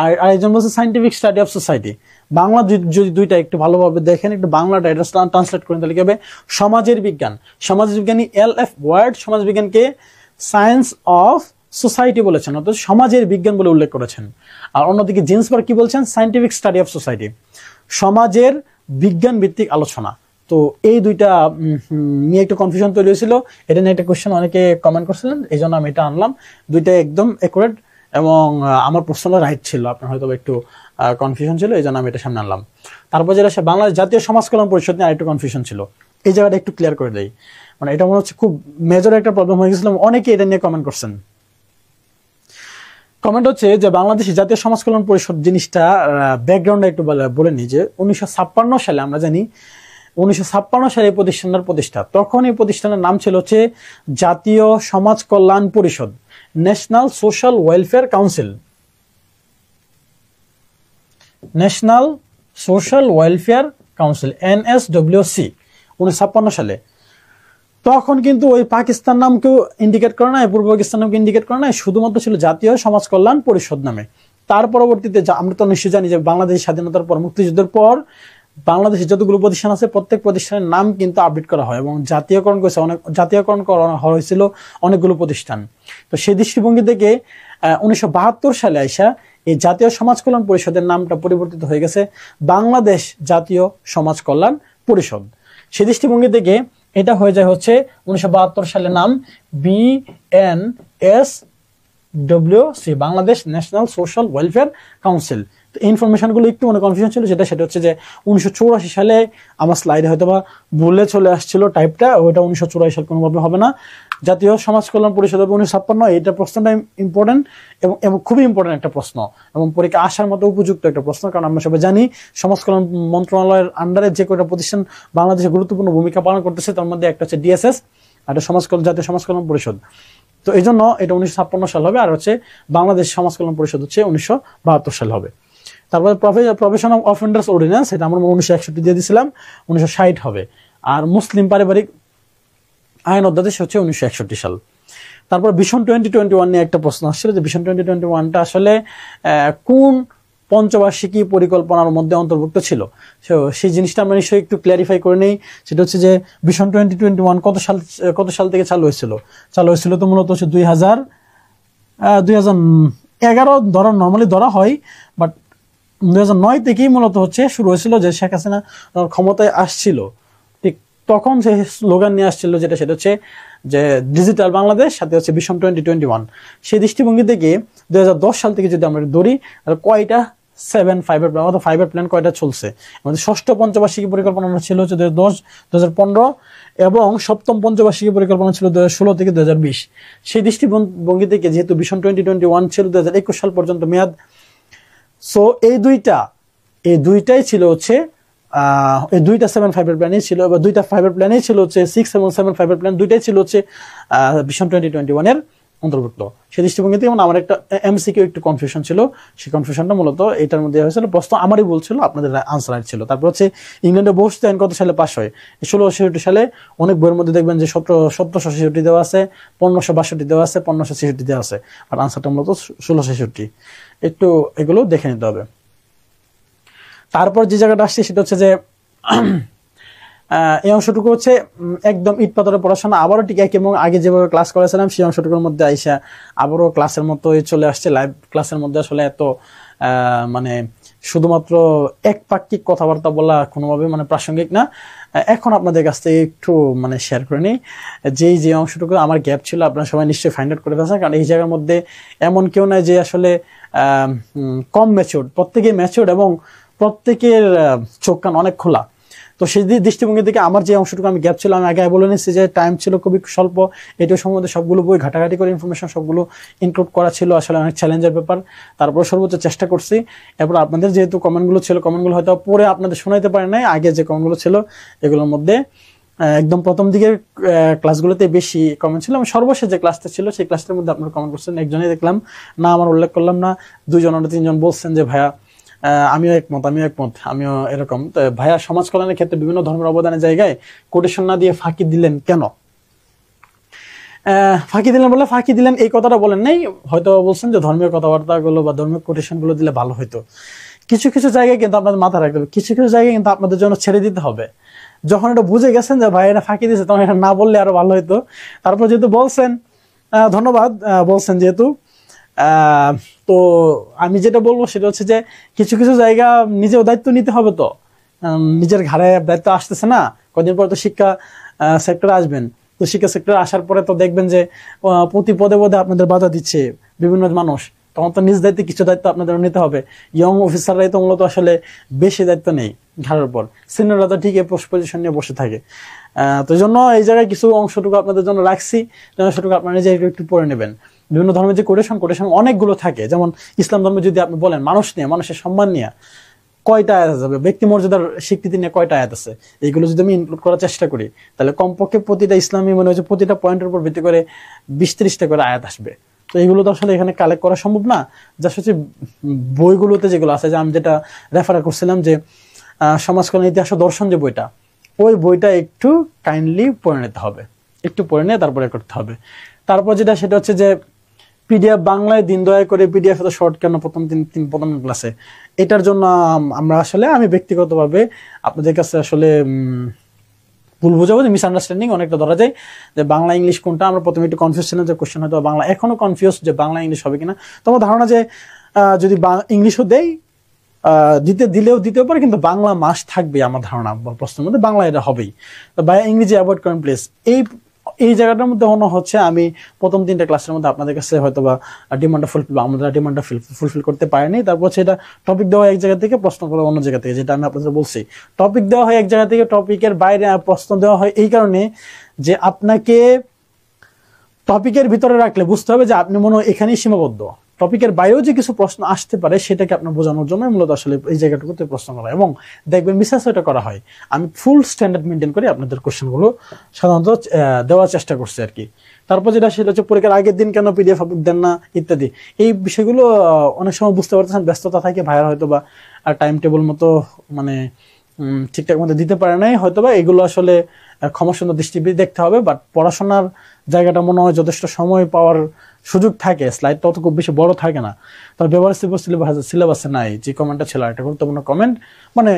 আর আরেকজন বলছে scientific study of society. Bangla যদি দুইটা একটু ভালোভাবে দেখেন, একটু বাংলাটা এটা ট্রান্সলেট করেন তাহলে কি হবে? সমাজের বিজ্ঞান। সমাজবিজ্ঞানী L F. Ward সমাজবিজ্ঞানকে science of society বলেছেন, অর্থাৎ সমাজের বিজ্ঞান বলে উল্লেখ করেছেন। আর অন্যদিকে জিন্সবার্গ কি বলছেন? সায়েন্টিফিক স্টাডি অফ সোসাইটি, সমাজের বিজ্ঞান ভিত্তিক আলোচনা। তো এই দুইটা নিয়ে একটু কনফিউশন তৈরি হয়েছিল, এটা নিয়ে একটা কোয়েশ্চেন অনেকে কমেন্ট করছিলেন, এই জন্য আমি এটা আনলাম। দুইটা একদম একুরেট এবং আমার প্রশ্নটা রাইট ছিল, আপনার হয়তো একটু কনফিউশন ছিল, এই জন্য আমি এটা সামনে আনলাম। তারপর যেটা সে বাংলাদেশ জাতীয় সমাজ কল্যাণ পরিষদ নিয়ে আরেকটু কনফিউশন ছিল, এই জায়গাটা একটু ক্লিয়ার করে দেই। মানে এটা মনে হচ্ছে খুব মেজর একটা প্রবলেম হয়ে গেছিল, অনেকে এটা নিয়ে কমেন্ট করছেন। কমেন্ট হচ্ছে যে বাংলাদেশ জাতীয় সমাজ কল্যাণ পরিষদ জিনিসটা ব্যাকগ্রাউন্ডে একটু বলে নিই যে 1956 সালে, আমরা জানি 1956 সালে এই প্রতিষ্ঠানের প্রতিষ্ঠা। তখন এই প্রতিষ্ঠানের নাম ছিল হচ্ছে জাতীয় সমাজ কল্যাণ পরিষদ, national social welfare council, national social welfare council, NSWC, 1956 সালে। তখন কিন্তু ওই পাকিস্তান নামকেও ইন্ডিকেট করে না, পূর্ব পাকিস্তান নামকে ইন্ডিকেট করে না, শুধুমাত্র ছিল জাতীয় সমাজ কল্যাণ পরিষদ নামে। তার পরবর্তীতে আমরা তো নিশ্চয়ই জানি যে বাংলাদেশ স্বাধীনতার পর, মুক্তিযুদ্ধের পর বাংলাদেশের যতগুলো প্রতিষ্ঠান আছে প্রত্যেক প্রতিষ্ঠানের নাম কিন্তু আপডেট করা হয় এবং জাতীয়করণ করা হয়েছিল অনেকগুলো প্রতিষ্ঠান। তো সেই দৃষ্টিভঙ্গি থেকে 1972 সালে আইসা এই জাতীয় সমাজ কল্যাণ পরিষদের নামটা পরিবর্তিত হয়ে গেছে বাংলাদেশ জাতীয় সমাজ কল্যাণ পরিষদ। সেই দৃষ্টিভঙ্গি থেকে এটা হয়ে যায় হচ্ছে 1972 সালে নাম BNSWC, Bangladesh national social welfare council. তো এই ইনফরমেশনগুলো একটু কনফিউশন ছিল, সেটা হচ্ছে যে 1984 সালে আমার স্লাইডে হয়তো বা ভুলে চলে আসছিল টাইপটা, ওইটা 1984 সাল কোনোভাবে হবে না, জাতীয় সমাজ কল্যাণ পরিষদ হবে 1956। এইটা প্রশ্নটা ইম্পর্টেন্ট এবং খুবই ইম্পর্টেন্ট একটা প্রশ্ন এবং পরীক্ষা আসার মতো উপযুক্ত একটা প্রশ্ন, কারণ আমরা সবাই জানি সমাজ কল্যাণ মন্ত্রণালয়ের আন্ডারে যে কয়টা প্রতিষ্ঠান বাংলাদেশে গুরুত্বপূর্ণ ভূমিকা পালন করতেছে তার মধ্যে একটা হচ্ছে DSS, একটা জাতীয় সমাজ কল্যাণ পরিষদ। তো এই জন্য এটা 1956 সাল হবে, আর হচ্ছে বাংলাদেশ সমাজ কল্যাণ পরিষদ হচ্ছে 1972 সাল হবে। তারপরে প্রফেশন অফ অফেন্ডার্স অর্ডিন্যান্স, এটা আমরা 1961 দিয়ে দিয়েছিলাম, 1960 হবে। আর মুসলিম পারিবারিক আইন অধ্যাদেশ হচ্ছে 1961 সাল। তারপর ভিশন 2021 নিয়ে একটা প্রশ্ন আসছিল যে ভিশন 2021টা আসলে কোন পঞ্চবার্ষিকী পরিকল্পনার মধ্যে অন্তর্ভুক্ত ছিল। সেই জিনিসটা আমরা নিশ্চয়ই একটু ক্ল্যারিফাই করে নেই। সেটা হচ্ছে যে ভিশন 2021 কত সাল থেকে চালু হয়েছিল তো মূলত হচ্ছে 2011 নর্মালি ধরা হয়, বাট 2009 থেকেই মূলত হচ্ছে শুরু হয়েছিল, যে শেখ হাসিনা ক্ষমতায় আসছিল ঠিক তখন সে স্লোগান নিয়ে আসছিল, সেটা হচ্ছে যে ডিজিটাল বাংলাদেশ, সাথে হচ্ছে ভিশন 2021। সেই দৃষ্টিভঙ্গি থেকে 2010 সাল থেকে যদি আমরা ধরি, কয়টা 7-5 প্ল্যান অথবা 5 প্ল্যান কয়টা চলছে। আমাদের ষষ্ঠ পঞ্চবার্ষিকী পরিকল্পনা ছিল হচ্ছে 2010-2015 এবং সপ্তম পঞ্চবার্ষিকী পরিকল্পনা ছিল 2016 থেকে 2020। সেই দৃষ্টিভঙ্গি থেকে যেহেতু ভিশন 2021 ছিল 2021 সাল পর্যন্ত মেয়াদ, সো এই দুইটাই ছিল হচ্ছে এই দুইটা 7-5 প্ল্যানই ছিল, বা দুইটা 5 প্ল্যানই ছিল হচ্ছে 6 এবং 7-5 প্ল্যান দুইটাই ছিল হচ্ছে ভিশন 2021 এর অন্তর্ভুক্ত। সেই দৃষ্টিভঙ্গি থেকে আমার একটা MCকিউ একটু কনফিউশন ছিল, সেই কনফিউশনটা মূলত এটার মধ্যে হয়েছিল। প্রশ্ন আমারই বলছিল, আপনাদের আনসার রাইট ছিল। তারপর হচ্ছে ইংল্যান্ডে বসতে আইন কত সালে পাস হয়? 1666 সালে। অনেক বইয়ের মধ্যে দেখবেন যে 1766 দেওয়া আছে, 1562 দেওয়া আছে, 1566 দেওয়া আছে, আর আনসারটা মূলত 1666। একটু এগুলো দেখে নিতে হবে। তারপর যে জায়গাটা আসছে সেটা হচ্ছে যে এই অংশটুকু হচ্ছে একদম ইট পাথরের পড়াশোনা, আবারও ঠিক একই এবং আগে যেভাবে ক্লাস করেছিলাম সেই অংশটুকুর মধ্যে আইসা আবারও ক্লাসের মতোই চলে আসছে। লাইভ ক্লাসের মধ্যে আসলে এত মানে শুধুমাত্র একপাক্ষিক কথাবার্তা বলা কোনোভাবে মানে প্রাসঙ্গিক না। এখন আপনাদের কাছ থেকে একটু মানে শেয়ার করে নিই যে অংশটুকু আমার গ্যাপ ছিল, আপনারা সবাই নিশ্চয়ই ফাইন্ড আউট করে ফেলছেন, কারণ এই জায়গার মধ্যে এমন কেউ নাই যে আসলে কম ম্যাচিউরড, প্রত্যেকেই ম্যাচিউরড এবং প্রত্যেকের চোখ কান অনেক খোলা। তো সেই দৃষ্টিভঙ্গি থেকে আমার যে অংশটুকু আমি গ্যাপ ছিল, আমি আগে বলে নিচ্ছি যে টাইম ছিল খুবই স্বল্প, এটার সম্বন্ধে সবগুলো বই ঘাটাঘাটি করে ইনফরমেশন সবগুলো ইনক্লুড করা ছিল, আসলে অনেক চ্যালেঞ্জের ব্যাপার। তারপর সর্বোচ্চ চেষ্টা করছি। এরপর আপনাদের যেহেতু কমেন্টগুলো ছিল, কমেন্টগুলো হয়তো পরে আপনাদের শোনাইতে পারে নাই, আগে যে কমেন্টগুলো ছিল এগুলোর মধ্যে একদম প্রথম দিকের ক্লাসগুলোতে বেশি কমেন্ট ছিল। সর্বশেষ যে ক্লাসটা ছিল সেই ক্লাসটার মধ্যে আপনারা কমেন্ট করছেন, একজনই দেখলাম না, আমার উল্লেখ করলাম না, 2-3জন বলছেন যে ভাইয়া আমিও একমত, আমিও এরকম। তো ভাইয়া সমাজ কল্যাণের ক্ষেত্রে বিভিন্ন ধর্মের অবদানের জায়গায় কোটেশন না দিয়ে ফাঁকি দিলেন কেন? ফাঁকি দিলেন এই কথাটা বলেন নাই, হয়তো বলছেন যে ধর্মীয় কথাবার্তাগুলো বা ধর্মীয় কোটেশনগুলো দিলে ভালো হইতো। কিছু জায়গায় কিন্তু আপনাদের মাথা রাখতে হবে, কিছু জায়গায় কিন্তু আপনাদের জন্য ছেড়ে দিতে হবে। যখন এটা বুঝে গেছেন যে ভাই এটা ফাঁকি দিয়েছে, তখন এটা না বললে আরো ভালো হইতো। তারপর যেহেতু বলছেন, ধন্যবাদ বলছেন যেহেতু, তো আমি যেটা বলবো সেটা হচ্ছে যে কিছু জায়গা নিজেও দায়িত্ব নিতে হবে। তো নিজের ঘাড়ে দায়িত্ব আসতেছে না, কদিন পর তো শিক্ষা সেক্টরে আসবেন। তো শিক্ষা সেক্টরে আসার পরে তো দেখবেন যে প্রতি পদে আপনাদের বাধা দিচ্ছে বিভিন্ন মানুষ। তখন তো নিজ দায়িত্বে কিছু দায়িত্ব আপনাদের নিতে হবে। ইয়ং অফিসাররাই তো মূলত আসলে বেশি দায়িত্ব নেই ঘাড়ের উপর, সিনিয়ররা তো ঠিক পোস্ট পজিশন নিয়ে বসে থাকে। তো এই জন্য এই জায়গায় কিছু অংশটুকু আপনাদের জন্য রাখছি, অংশটুকু আপনারা নিজে একটু পড়ে নেবেন। বিভিন্ন ধর্মের যে কোটেশন অনেকগুলো থাকে, যেমন ইসলাম ধর্মে যদি আপনি বলেন মানুষ নিয়ে, মানুষের সম্মান নিয়ে কয়টা আয়াত আছে, ব্যক্তি মর্যাদার স্বীকৃতি নিয়ে কয়টা আয়াত আছে, এইগুলো যদি আমি ইনক্লুড করার চেষ্টা করি তাহলে কমপক্ষে প্রতিটা ইসলামী মনে হচ্ছে প্রতিটা পয়েন্টের উপর ভিত্তি করে 20-30টা করে আয়াত আসবে। তো এইগুলো তো আসলে এখানে কালেক্ট করা সম্ভব না। যা হচ্ছে বইগুলোতে যেগুলো আছে, যে আমি যেটা রেফার করছিলাম যে সমাজ কল্যাণ ইতিহাস ও দর্শন যে বইটা, ওই বইটা একটু কাইন্ডলি পড়ে নিতে হবে, একটু পড়ে নিয়ে তারপরে করতে হবে। তারপর যেটা সেটা হচ্ছে যে পিডিএফ বাংলায় দিন দয়া করে পিডিএফ এত শর্ট কেন প্রথম ক্লাসে, এটার জন্য আমি ব্যক্তিগতভাবে আপনাদের কাছে আসলে ভুল বোঝাবো, যে মিসআন্ডারস্ট্যান্ডিং অনেকটা ধরা যায়, যে বাংলা ইংলিশ কোনটা। আমরা প্রথমে একটু কনফিউজ ছিলাম যে কোশ্চেন হয়তো বাংলা, এখনো কনফিউজ যে বাংলা ইংলিশ হবে কিনা। তোমার ধারণা যে যদি ইংলিশও দেয় দিতেও পারে, কিন্তু বাংলা মাস থাকবে আমার ধারণা প্রশ্নের মধ্যে, বাংলা এটা হবেই। তো ভাই ইংরেজি অ্যাভয়েড করেন প্লিজ। এই জায়গাটার মধ্যে মনে হচ্ছে আমি প্রথম 3টা ক্লাসের মধ্যে আপনাদের কাছে হয়তো বা ডিমান্ডটা ফুলফিল করতে পারিনি। তারপর সেটা টপিক দেওয়া এক জায়গা থেকে, প্রশ্ন করা অন্য জায়গা থেকে, যেটা আমি আপনাদের বলছি। টপিক দেওয়া হয় এক জায়গা থেকে, টপিকের বাইরে প্রশ্ন দেওয়া হয় এই কারণে যে আপনাকে টপিকের ভিতরে রাখলে বুঝতে হবে যে আপনি মনে হয় এখানেই সীমাবদ্ধ। টপিকের বাইরেও যে কিছু প্রশ্ন আসতে পারে সেটাকে আপনার বোঝানোর জন্য মূলত আসলে এই জায়গাটুকুতে প্রশ্ন করা, এবং দেখবেন বিশ্বাস এটা করা হয়। আমি ফুল স্ট্যান্ডার্ড মেনটেন করে আপনাদের কোশ্চেনগুলো সাধারণত দেওয়ার চেষ্টা করছি আর কি। তারপর যেটা সেটা হচ্ছে পরীক্ষার আগের দিন কেন পিডিএফ দেন না ইত্যাদি, এই বিষয়গুলো অনেক সময় বুঝতে পারতেছেন ব্যস্ততা থাকে, ভাইয়ার হয়তো বা টাইম টেবিল মতো মানে ঠিকঠাক মতো দিতে পারে নাই হয়তো বা, এগুলো আসলে ক্ষমাসুন্দর দৃষ্টি দেখতে হবে। বাট পড়াশোনার জায়গাটা মনে হয় যথেষ্ট সময় পাওয়ার সুযোগ থাকে, স্লাইডটা অত খুব বেশি বড় থাকে না। তার ব্যবহার সিলেবাসে নাই যে কমেন্টটা ছিল, একটা গুরুত্বপূর্ণ কমেন্ট, মানে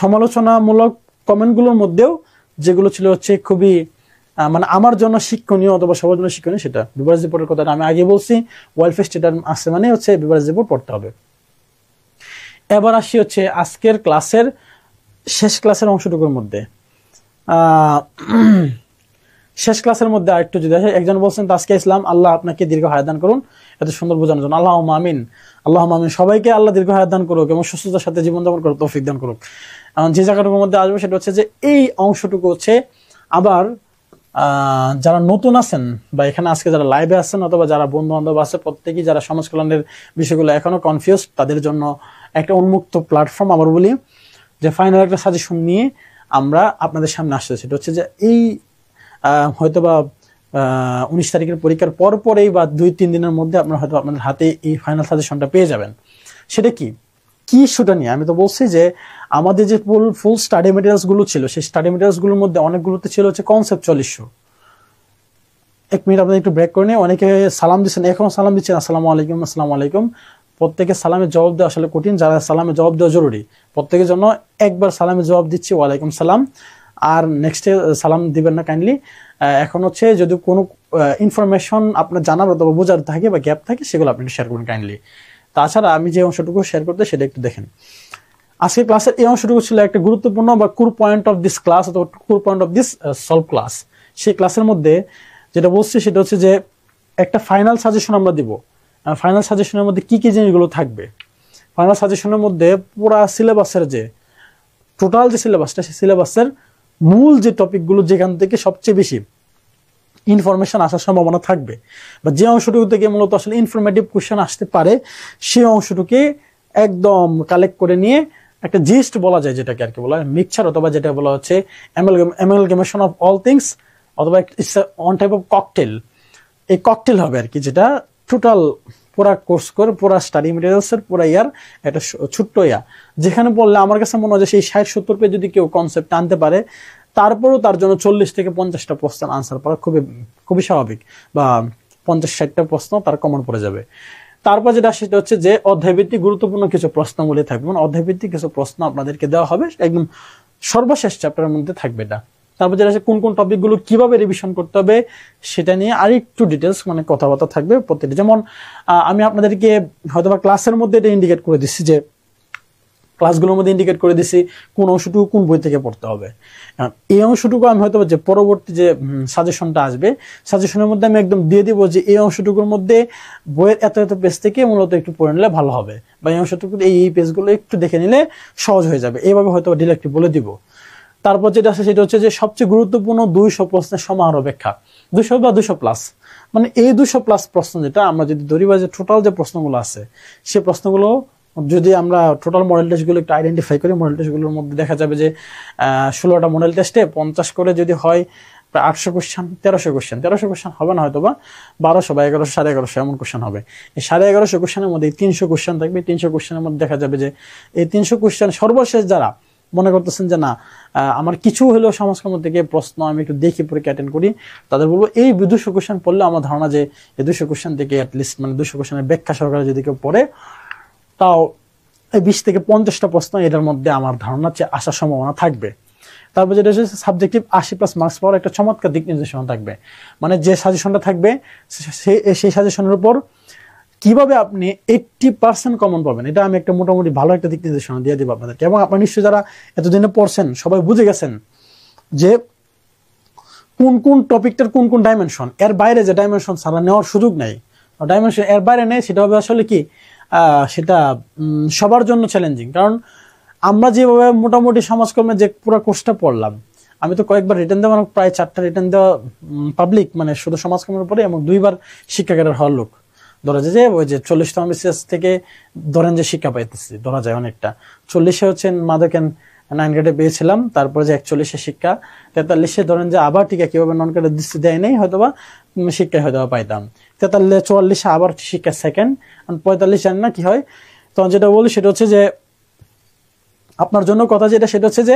সমালোচনামূলক কমেন্টগুলোর মধ্যেও যেগুলো ছিল হচ্ছে খুবই মানে আমার জন্য শিক্ষণীয় অথবা সবার জন্য শিক্ষণীয়, সেটা বিভারেজ রিপোর্টের কথাটা আমি আগে বলছি। ওয়েলফেয়ার স্টেটাস আছে মানে হচ্ছে বিভারেজ রিপোর্ট পড়তে হবে। এবার আসি হচ্ছে আজকের ক্লাসের শেষ ক্লাসের অংশটুকুর মধ্যে। শেষ ক্লাসের মধ্যে আরেকটু যদি আসে, একজন বলছেন তাসকিয়া ইসলাম, আল্লাহ আপনাকে দীর্ঘ হায়াত দান করুন, এত সুন্দর বোঝানোর জন্য। আল্লাহুম্মা আমিন, আল্লাহুম্মা আমিন। সবাইকে আল্লাহ দীর্ঘ হায়াত দান করুক এবং সুস্থতার সাথে জীবনযাপন করার তৌফিক দান করুক। যে জায়গাটুকুর মধ্যে আসবে সেটা হচ্ছে যে এই অংশটুকু হচ্ছে আবার যারা নতুন আছেন বা এখানে আজকে যারা লাইভে আছেন অথবা যারা বন্ধু বান্ধব আছে, প্রত্যেকেই যারা সমাজ কল্যাণের বিষয়গুলো এখনো কনফিউজ, তাদের জন্য একটা উন্মুক্ত প্ল্যাটফর্ম আবার বলি, যে ফাইনাল একটা সাজেশন নিয়ে আমরা আপনাদের সামনে আসছে। সেটা হচ্ছে যে এই হয়তোবা 19 তারিখের পরীক্ষার পরেই বা 2-3 দিনের মধ্যে আপনারা হয়তো আপনাদের হাতে এই ফাইনাল সাজেশনটা পেয়ে যাবেন। সেটা কি ইস্যুটা নিয়ে আমি তো বলছি যে আমাদের যে ফুল স্টাডি মেটেরিয়ালস গুলো ছিল, সেই স্টাডি মেটেরিয়ালস গুলোর মধ্যে অনেকগুলোতে ছিল হচ্ছে কনসেপচুয়াল ইস্যু। 1 মিনিট আপনাদের একটু ব্রেক করে নিয়ে, অনেকে সালাম দিচ্ছেন, এখনো সালাম দিচ্ছেন, আসসালামু আলাইকুম, আসসালামু আলাইকুম। প্রত্যেকে সালামের জবাব দেওয়া আসলে কঠিন, যারা সালামের জবাব দেওয়া জরুরি, প্রত্যেকের জন্য একবার সালামের জবাব দিচ্ছি, ওয়ালাইকুম সালাম। আর নেক্সটে সালাম দিবেন না কাইন্ডলি। এখন হচ্ছে যদি কোনো ইনফরমেশন আপনার জানার অথবা বোঝার থাকে বা গ্যাপ থাকে, সেগুলো আপনি শেয়ার করুন কাইন্ডলি। তাছাড়া আমি যে অংশটুকু শেয়ার করতে সেটা একটু দেখেন। আজকে ক্লাসের এই অংশটুকু ছিল একটা গুরুত্বপূর্ণ বা core point of this class অথবা core point of this solve class. সেই ক্লাসের মধ্যে যেটা বলছি সেটা হচ্ছে যে একটা ফাইনাল সাজেশন আমরা দিব। ফাইনাল সাজেশনের মধ্যে কি কি জিনিসগুলো থাকবে, ফাইনাল সাজেশনের মধ্যে পুরা সিলেবাসের যে টোটাল যে সিলেবাসটা, সেই সিলেবাসের মূল যে টপিকগুলো যেখান থেকে সবচেয়ে বেশি ইনফরমেশন আসার সম্ভাবনা থাকবে বা যে অংশটুকু থেকে মূলত আসলে ইনফরমেটিভ কোশ্চেন আসতে পারে, সেই অংশটুকে একদম কালেক্ট করে নিয়ে একটা জিস্ট বলা যায়, যেটাকে আর কি বলা হয় মিক্সচার, অথবা যেটা বলা হচ্ছে অ্যামালগামেশন অফ অল থিংস, অথবা it's one type of cocktail. এই ককটেল হবে আর কি, যেটা টোটাল পুরা কোর্স করে পুরা স্টাডি মেটেরিয়ালসের পুরা ইয়ার একটা ছোট্ট ইয়া, যেখানে বললে আমার কাছে মনে হয় যে সেই 60-70 পেজ যদি কেউ কনসেপ্ট আনতে পারে, তারপরেও তার জন্য 40 থেকে 50টা প্রশ্নের আনসার করা খুবই স্বাভাবিক, বা 50-60টা প্রশ্ন তার কমন পড়ে যাবে। তারপর যেটা সেটা হচ্ছে যে অধ্যায়ভিত্তিক গুরুত্বপূর্ণ কিছু প্রশ্নগুলি থাকবে, মানে অধ্যায়ভিত্তিক কিছু প্রশ্ন আপনাদেরকে দেওয়া হবে, একদম সর্বশেষ চ্যাপ্টারের মধ্যে থাকবে এটা। তারপর যেটা কোন কোন টপিকগুলো কিভাবে রিভিশন করতে হবে সেটা নিয়ে আরেকটু ডিটেলস মানে কথাবার্তা থাকবে প্রত্যেকটি। যেমন আমি আপনাদেরকে হয়তোবা ক্লাসের মধ্যে এটা ইন্ডিকেট করে দিচ্ছি যে ক্লাসগুলোর মধ্যে ইন্ডিকেট করে দিছি কোন অংশটুকু কোন বই থেকে পড়তে হবে। এই অংশটুকু আমি হয়তো যে পরবর্তী যে সাজেশনটা আসবে সাজেশনের মধ্যে আমি একদম দিয়ে দিব যে এই অংশটুকুর মধ্যে বইয়ের এত এত পেজ থেকে মূলত একটু পড়ে নিলে ভালো হবে, বা এই অংশটুকু এই পেজগুলো একটু দেখে নিলে সহজ হয়ে যাবে, এইভাবে হয়তো ডিরেক্টলি বলে দিব। তারপর যেটা আছে সেটা হচ্ছে যে সবচেয়ে গুরুত্বপূর্ণ 200 প্রশ্নের সমাহার ব্যাখ্যা, 200 বা 200+, মানে এই 200+ প্রশ্ন যেটা আমরা যদি ধরি বা যে টোটাল যে প্রশ্নগুলো আছে সেই প্রশ্নগুলো যদি আমরা টোটাল মডেল টেস্টগুলো একটু আইডেন্টিফাই করি, মডেল টেস্টগুলোর মধ্যে দেখা যাবে যে 16টা মডেল টেস্টে 50 করে যদি হয় প্রায় 800 কোশ্চেন, 1300 কোশ্চেন, 1300 কোশ্চেন হবে না হয়তো বা 1200 বা 1100, 1150 এমন কোশ্চেন হবে। এই 1150 কোশ্চেনের মধ্যে 300 কোশ্চেন থাকবে। 300 কোশ্চেনের মধ্যে দেখা যাবে যে এই 300 কোশ্চেন সর্বশেষ যারা মনে করতেছেন যে না আমার কিছু হলেও সমাজকর্ম থেকে প্রশ্ন আমি একটু দেখি পরীক্ষা অ্যাটেন্ড করি, তাদের বলবো এই 200 কোশ্চেন পড়লে আমার ধারণা যে এই 200 কোশ্চেন থেকে অ্যাটলিস্ট মানে 200 কোশ্চেনের ব্যাখ্যা সহকারে যদি কেউ পড়ে তাও এই 20 থেকে 50টা প্রশ্ন এটার মধ্যে আমার ধারণা আসার সম্ভাবনা থাকবে। তারপর যেটা হচ্ছে সাবজেক্টিভ 80+ মার্কস পাওয়ার একটা চমৎকার দিক নির্দেশনা থাকবে, মানে যে সাজেশনটা থাকবে সেই সাজেশনের উপর কিভাবে আপনি 80% কমন পাবেন, এটা আমি একটা মোটামুটি ভালো একটা দিক নির্দেশনা দিয়ে দিব আপনাদেরকে। এবং আপনার নিশ্চয়ই যারা এতদিনে পড়ছেন সবাই বুঝে গেছেন যে কোন কোন টপিকটার কোন কোন ডাইমেনশন, এর বাইরে যে ডাইমেনশন সারা নেওয়ার সুযোগ নাই, ডাইমেনশন এর বাইরে নেই সেটা হবে আসলে কি সেটা সবার জন্য চ্যালেঞ্জিং। কারণ আমরা যেভাবে মোটামুটি সমাজকর্মে যে পুরো কোর্সটা পড়লাম, আমি তো কয়েকবার রিটার্ন দেওয়া, প্রায় 4টা রিটার্ন দেওয়া পাবলিক মানে শুধু সমাজকর্মের উপরে, এবং 2বার শিক্ষাগারের হওয়ার লোক ধরা যায় যে ওই যে 40তম বিসিএস থেকে ধরেন যে শিক্ষা পাইতেছি, ধরা যায় অনেকটা 40-এ হচ্ছে মাদকেন 9 গ্রেডে পেয়েছিলাম, তারপরে যে 41-এ শিক্ষা, 43-এ ধরেন যে আবার ঠিক কিভাবে নন গ্রেডে দৃষ্টি দেয় নেই হয়তোবা শিক্ষায় হয়তো পাইতাম, 44-এ আবার শিক্ষা সেকেন্ড, 45 জানি না কি হয়। তখন যেটা বলি সেটা হচ্ছে যে আপনার জন্য কথা যেটা সেটা হচ্ছে যে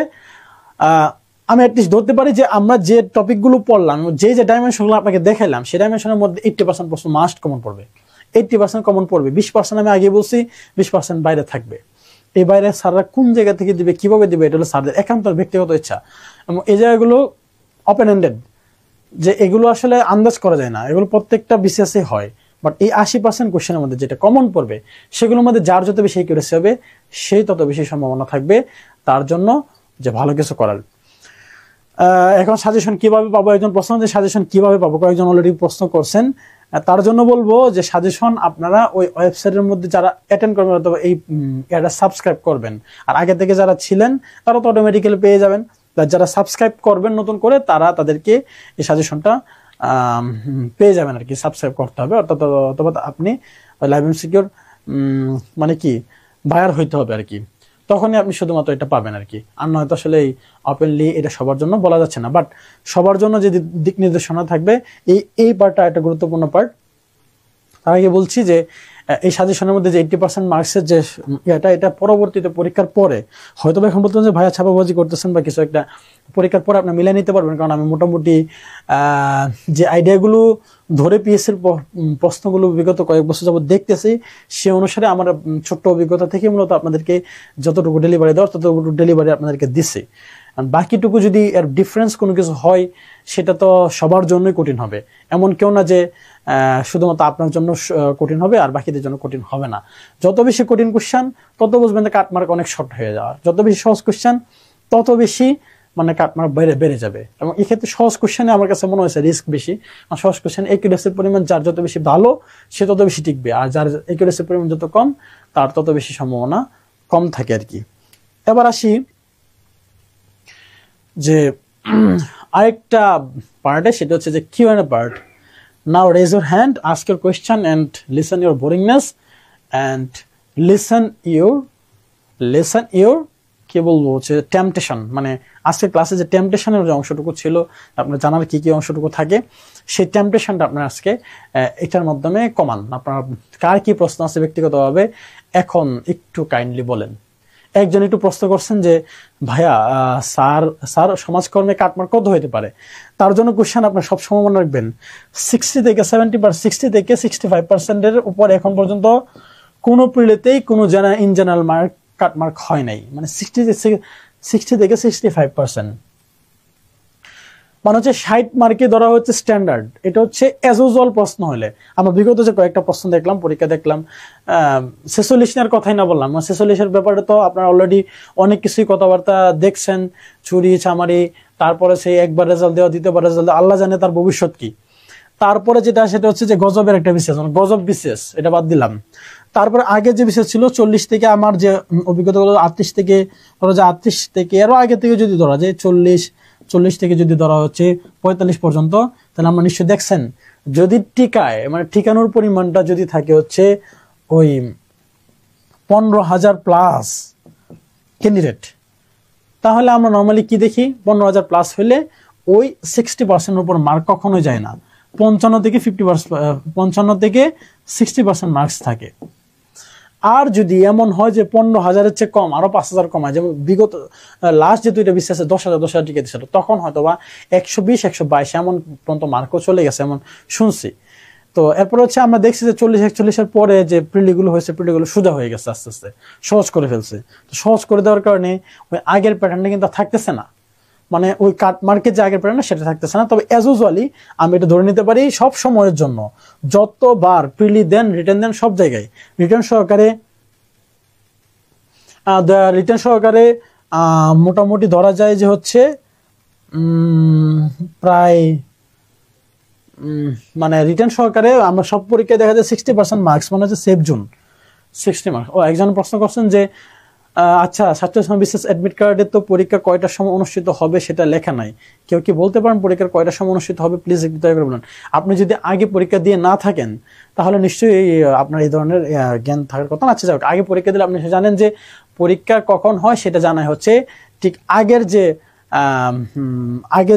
আমি অ্যাটলিস্ট ধরতে পারি যে আমরা যে টপিকগুলো পড়লাম, যে ডাইমেনশনগুলো আপনাকে দেখাইলাম, সেই ডাইমেনশনের মধ্যে 80% প্রশ্ন মাস্ট কমন পড়বে, 80% কমন পড়বে। 20% আমি আগে বলছি 20% বাইরে থাকবে। এই বাইরে স্যাররা কোন জায়গা থেকে দিবে, কিভাবে দিবে, এটা হলো স্যারদের একান্ত ব্যক্তিগত ইচ্ছা, এবং এই জায়গাগুলো ওপেন এন্ডেড, যে এগুলো আসলে আন্দাজ করা যায় না, এগুলো প্রত্যেকটা বিসিএসে হয়। বাট এই 80% কোশ্চেনের মধ্যে যেটা কমন পড়বে সেগুলোর মধ্যে যার যত বেশি একিউরেসি হবে সেই তত বেশি সম্ভাবনা থাকবে তার জন্য যে ভালো কিছু করার। এখন সাজেশন কিভাবে পাবো, একজন প্রশ্ন যে সাজেশন কিভাবে পাবো, কয়েকজন অলরেডি প্রশ্ন করছেন, তার জন্য বলবো যে সাজেশন আপনারা ওই ওয়েবসাইটের মধ্যে যারা অ্যাটেন্ড করবেন অথবা এই এটা সাবস্ক্রাইব করবেন, আর আগে থেকে যারা ছিলেন তারা তো অটোমেটিক্যালি পেয়ে যাবেন, যারা সাবস্ক্রাইব করবেন নতুন করে তারা তাদেরকে এই সাজেশনটা পেয়ে যাবেন আর কি, সাবস্ক্রাইব করতে হবে, অথবা আপনি লাইভ এমসিকিউর মানে কি বায়ার হইতে হবে আর কি, তখনই আপনি শুধুমাত্র এটা পাবেন আর কি। আর নয়তো আসলে এই ওপেনলি এটা সবার জন্য বলা যাচ্ছে না, বাট সবার জন্য যে দিক নির্দেশনা থাকবে এই পার্টটা একটা গুরুত্বপূর্ণ পার্ট। তার আগে বলছি যে এই সাজেশনের মধ্যে যে 80% মার্কসের যে এটা পরবর্তীতে পরীক্ষার পরে হয়তো এখন বলতেন যে ভাইয়া ছাপাবাজি করতেছেন বা কিছু একটা, পরীক্ষার পরে আপনি মিলিয়ে নিতে পারবেন, কারণ আমি মোটামুটি যে আইডিয়াগুলো ধরে পিএসসির প্রশ্নগুলো বিগত কয়েক বছর যাবত দেখতেছি সে অনুসারে আমার ছোট্ট অভিজ্ঞতা থেকে মূলত আপনাদেরকে যতটুকু ডেলিভারি দেওয়ার ততটুকু ডেলিভারি আপনাদেরকে দিচ্ছি। বাকিটুকু যদি এর ডিফারেন্স কোনো কিছু হয় সেটা তো সবার জন্যই কঠিন হবে, এমন কেউ না যে শুধুমাত্র আপনার জন্য কঠিন হবে আর বাকিদের জন্য কঠিন হবে না। যত বেশি কঠিন কোশ্চেন তত বুঝবেন যে কাটমার্ক অনেক শর্ট হয়ে যাওয়ার, যত বেশি সহজ কোশ্চেন তত বেশি মানে কাটমার্ক বেড়ে যাবে। এবং এক্ষেত্রে সহজ কোশ্চেনে আমার কাছে মনে হয়েছে রিস্ক বেশি, আর সহজ কোশ্চেন একিউরেসির পরিমাণ যার যত বেশি ভালো সে তত বেশি টিকবে, আর যার একিউরেসির পরিমাণ যত কম তার তত বেশি সম্ভাবনা কম থাকে আর কি। এবার আসি যে আরেকটা পার্টে, সেটা হচ্ছে যে Q&A part. Now raise your hand, ask your question and listen your boringness and listen your কি বলবো হচ্ছে টেম্পটেশন, মানে আজকের ক্লাসে যে টেম্পটেশনের যে অংশটুকু ছিল আপনার জানার কি কি অংশটুকু থাকে সেই টেম্পটেশনটা আপনার আজকে এটার মাধ্যমে কমান। আপনার কার কি প্রশ্ন আছে ব্যক্তিগতভাবে এখন একটু কাইন্ডলি বলেন। একজন একটু প্রশ্ন করছেন যে ভাইয়া স্যার সমাজকর্মে কাটমার্ক কত হইতে পারে, তার জন্য কোশ্চেন আপনার সবসময় মনে রাখবেন 60 থেকে 65% উপর এখন পর্যন্ত কোনো প্রিলিতেই কোনো ইন জেনারেল কাটমার্ক হয় নাই, মানে 60 থেকে 65%। মানে হচ্ছে 60 মার্কে ধরা হচ্ছে স্ট্যান্ডার্ড। এটা হচ্ছে অ্যাজ ইউজুয়াল প্রশ্ন হলে। আমরা বিগত যে কয়েকটা প্রশ্ন দেখলাম, পরীক্ষা দেখলাম, 46 কথাই না বললাম, 46 ব্যাপারে তো আপনারা অলরেডি অনেক কিছুই কথাবার্তা দেখছেন, চুরি চামারি, তারপরে সেই একবার রেজাল্ট দেওয়া, দ্বিতীয়বার রেজাল্ট দেওয়া, আল্লাহ জানে তার ভবিষ্যৎ কি। তারপরে যেটা সেটা হচ্ছে যে গজবের একটা বিশেষ, গজব বিশেষ, এটা বাদ দিলাম। তারপরে আগে যে বিশেষ ছিল 40 থেকে, আমার যে অভিজ্ঞতা হলো 38 থেকে, ধরো যে 38 থেকে আরো আগে থেকে যদি ধরা যায় 40 থেকে যদি ধরা হচ্ছে 45 পর্যন্ত, তাহলে আমরা নিশ্চয়ই দেখছেন যদি টিকায়, মানে ঠিকানোর পরিমাণটা যদি থাকে হচ্ছে ওই 15,000 প্লাস ক্যান্ডিডেট, তাহলে আমরা নর্মালি কি দেখি, 15,000 প্লাস হলে ওই 60% উপর মার্ক কখনো যায় না। 55 থেকে 60% মার্কস থাকে। আর যদি এমন হয় যে 15,000-এর চেয়ে কম, আরো 5,000 কম হয়, যেমন বিগত লাস্ট যে দুইটা বিশ্বাসে 10,000 টিকে দিচ্ছিল, তখন হয়তো বা 120-122 এমন পর্যন্ত মার্কও চলে গেছে, এমন শুনছি। তো এরপর হচ্ছে আমরা দেখছি যে 40-41-এর পরে যে প্রিলিগুলো হয়েছে, প্রিলিগুলো সোজা হয়ে গেছে, আস্তে আস্তে সহজ করে ফেলছে। তো সহজ করে দেওয়ার কারণে ওই আগের প্যাটার্নটা কিন্তু থাকতেছে না, মানে ওই কাট মার্কেট যে আগের প্যাটার্ন সেটা থাকতেছে না। তবে অ্যাজ ইউজুয়ালি আমি এটা ধরে নিতে পারি সব সময়ের জন্য, যতবার প্রিলি দেন, রিটার্ন দেন, সব জায়গায় রিটার্ন সহকারে মোটামুটি ধরা যায় যে হচ্ছে প্রায় মানে রিটার্ন সহকারে আমরা সব পরীক্ষায় দেখা যায় 60% মার্কস, মানে হচ্ছে সেফ জোন 60 মার্কস। ও একজন প্রশ্ন করছেন যে আচ্ছা, ছাত্র বিশেষ অ্যাডমিট কার্ডে তো পরীক্ষা কয়টার সময় অনুষ্ঠিত হবে সেটা লেখা নাই, কেউ কি বলতে পারেন পরীক্ষার কয়টার সময় অনুষ্ঠিত হবে? প্লিজ একটু দয়া করে বলুন। আপনি যদি আগে পরীক্ষা দিয়ে না থাকেন তাহলে নিশ্চয়ই আপনার এই ধরনের জ্ঞান থাকার কথা না। আচ্ছা যাক, আগে পরীক্ষা দিলে আপনি জানেন যে পরীক্ষা কখন হয়, সেটা জানাই হচ্ছে ঠিক আগে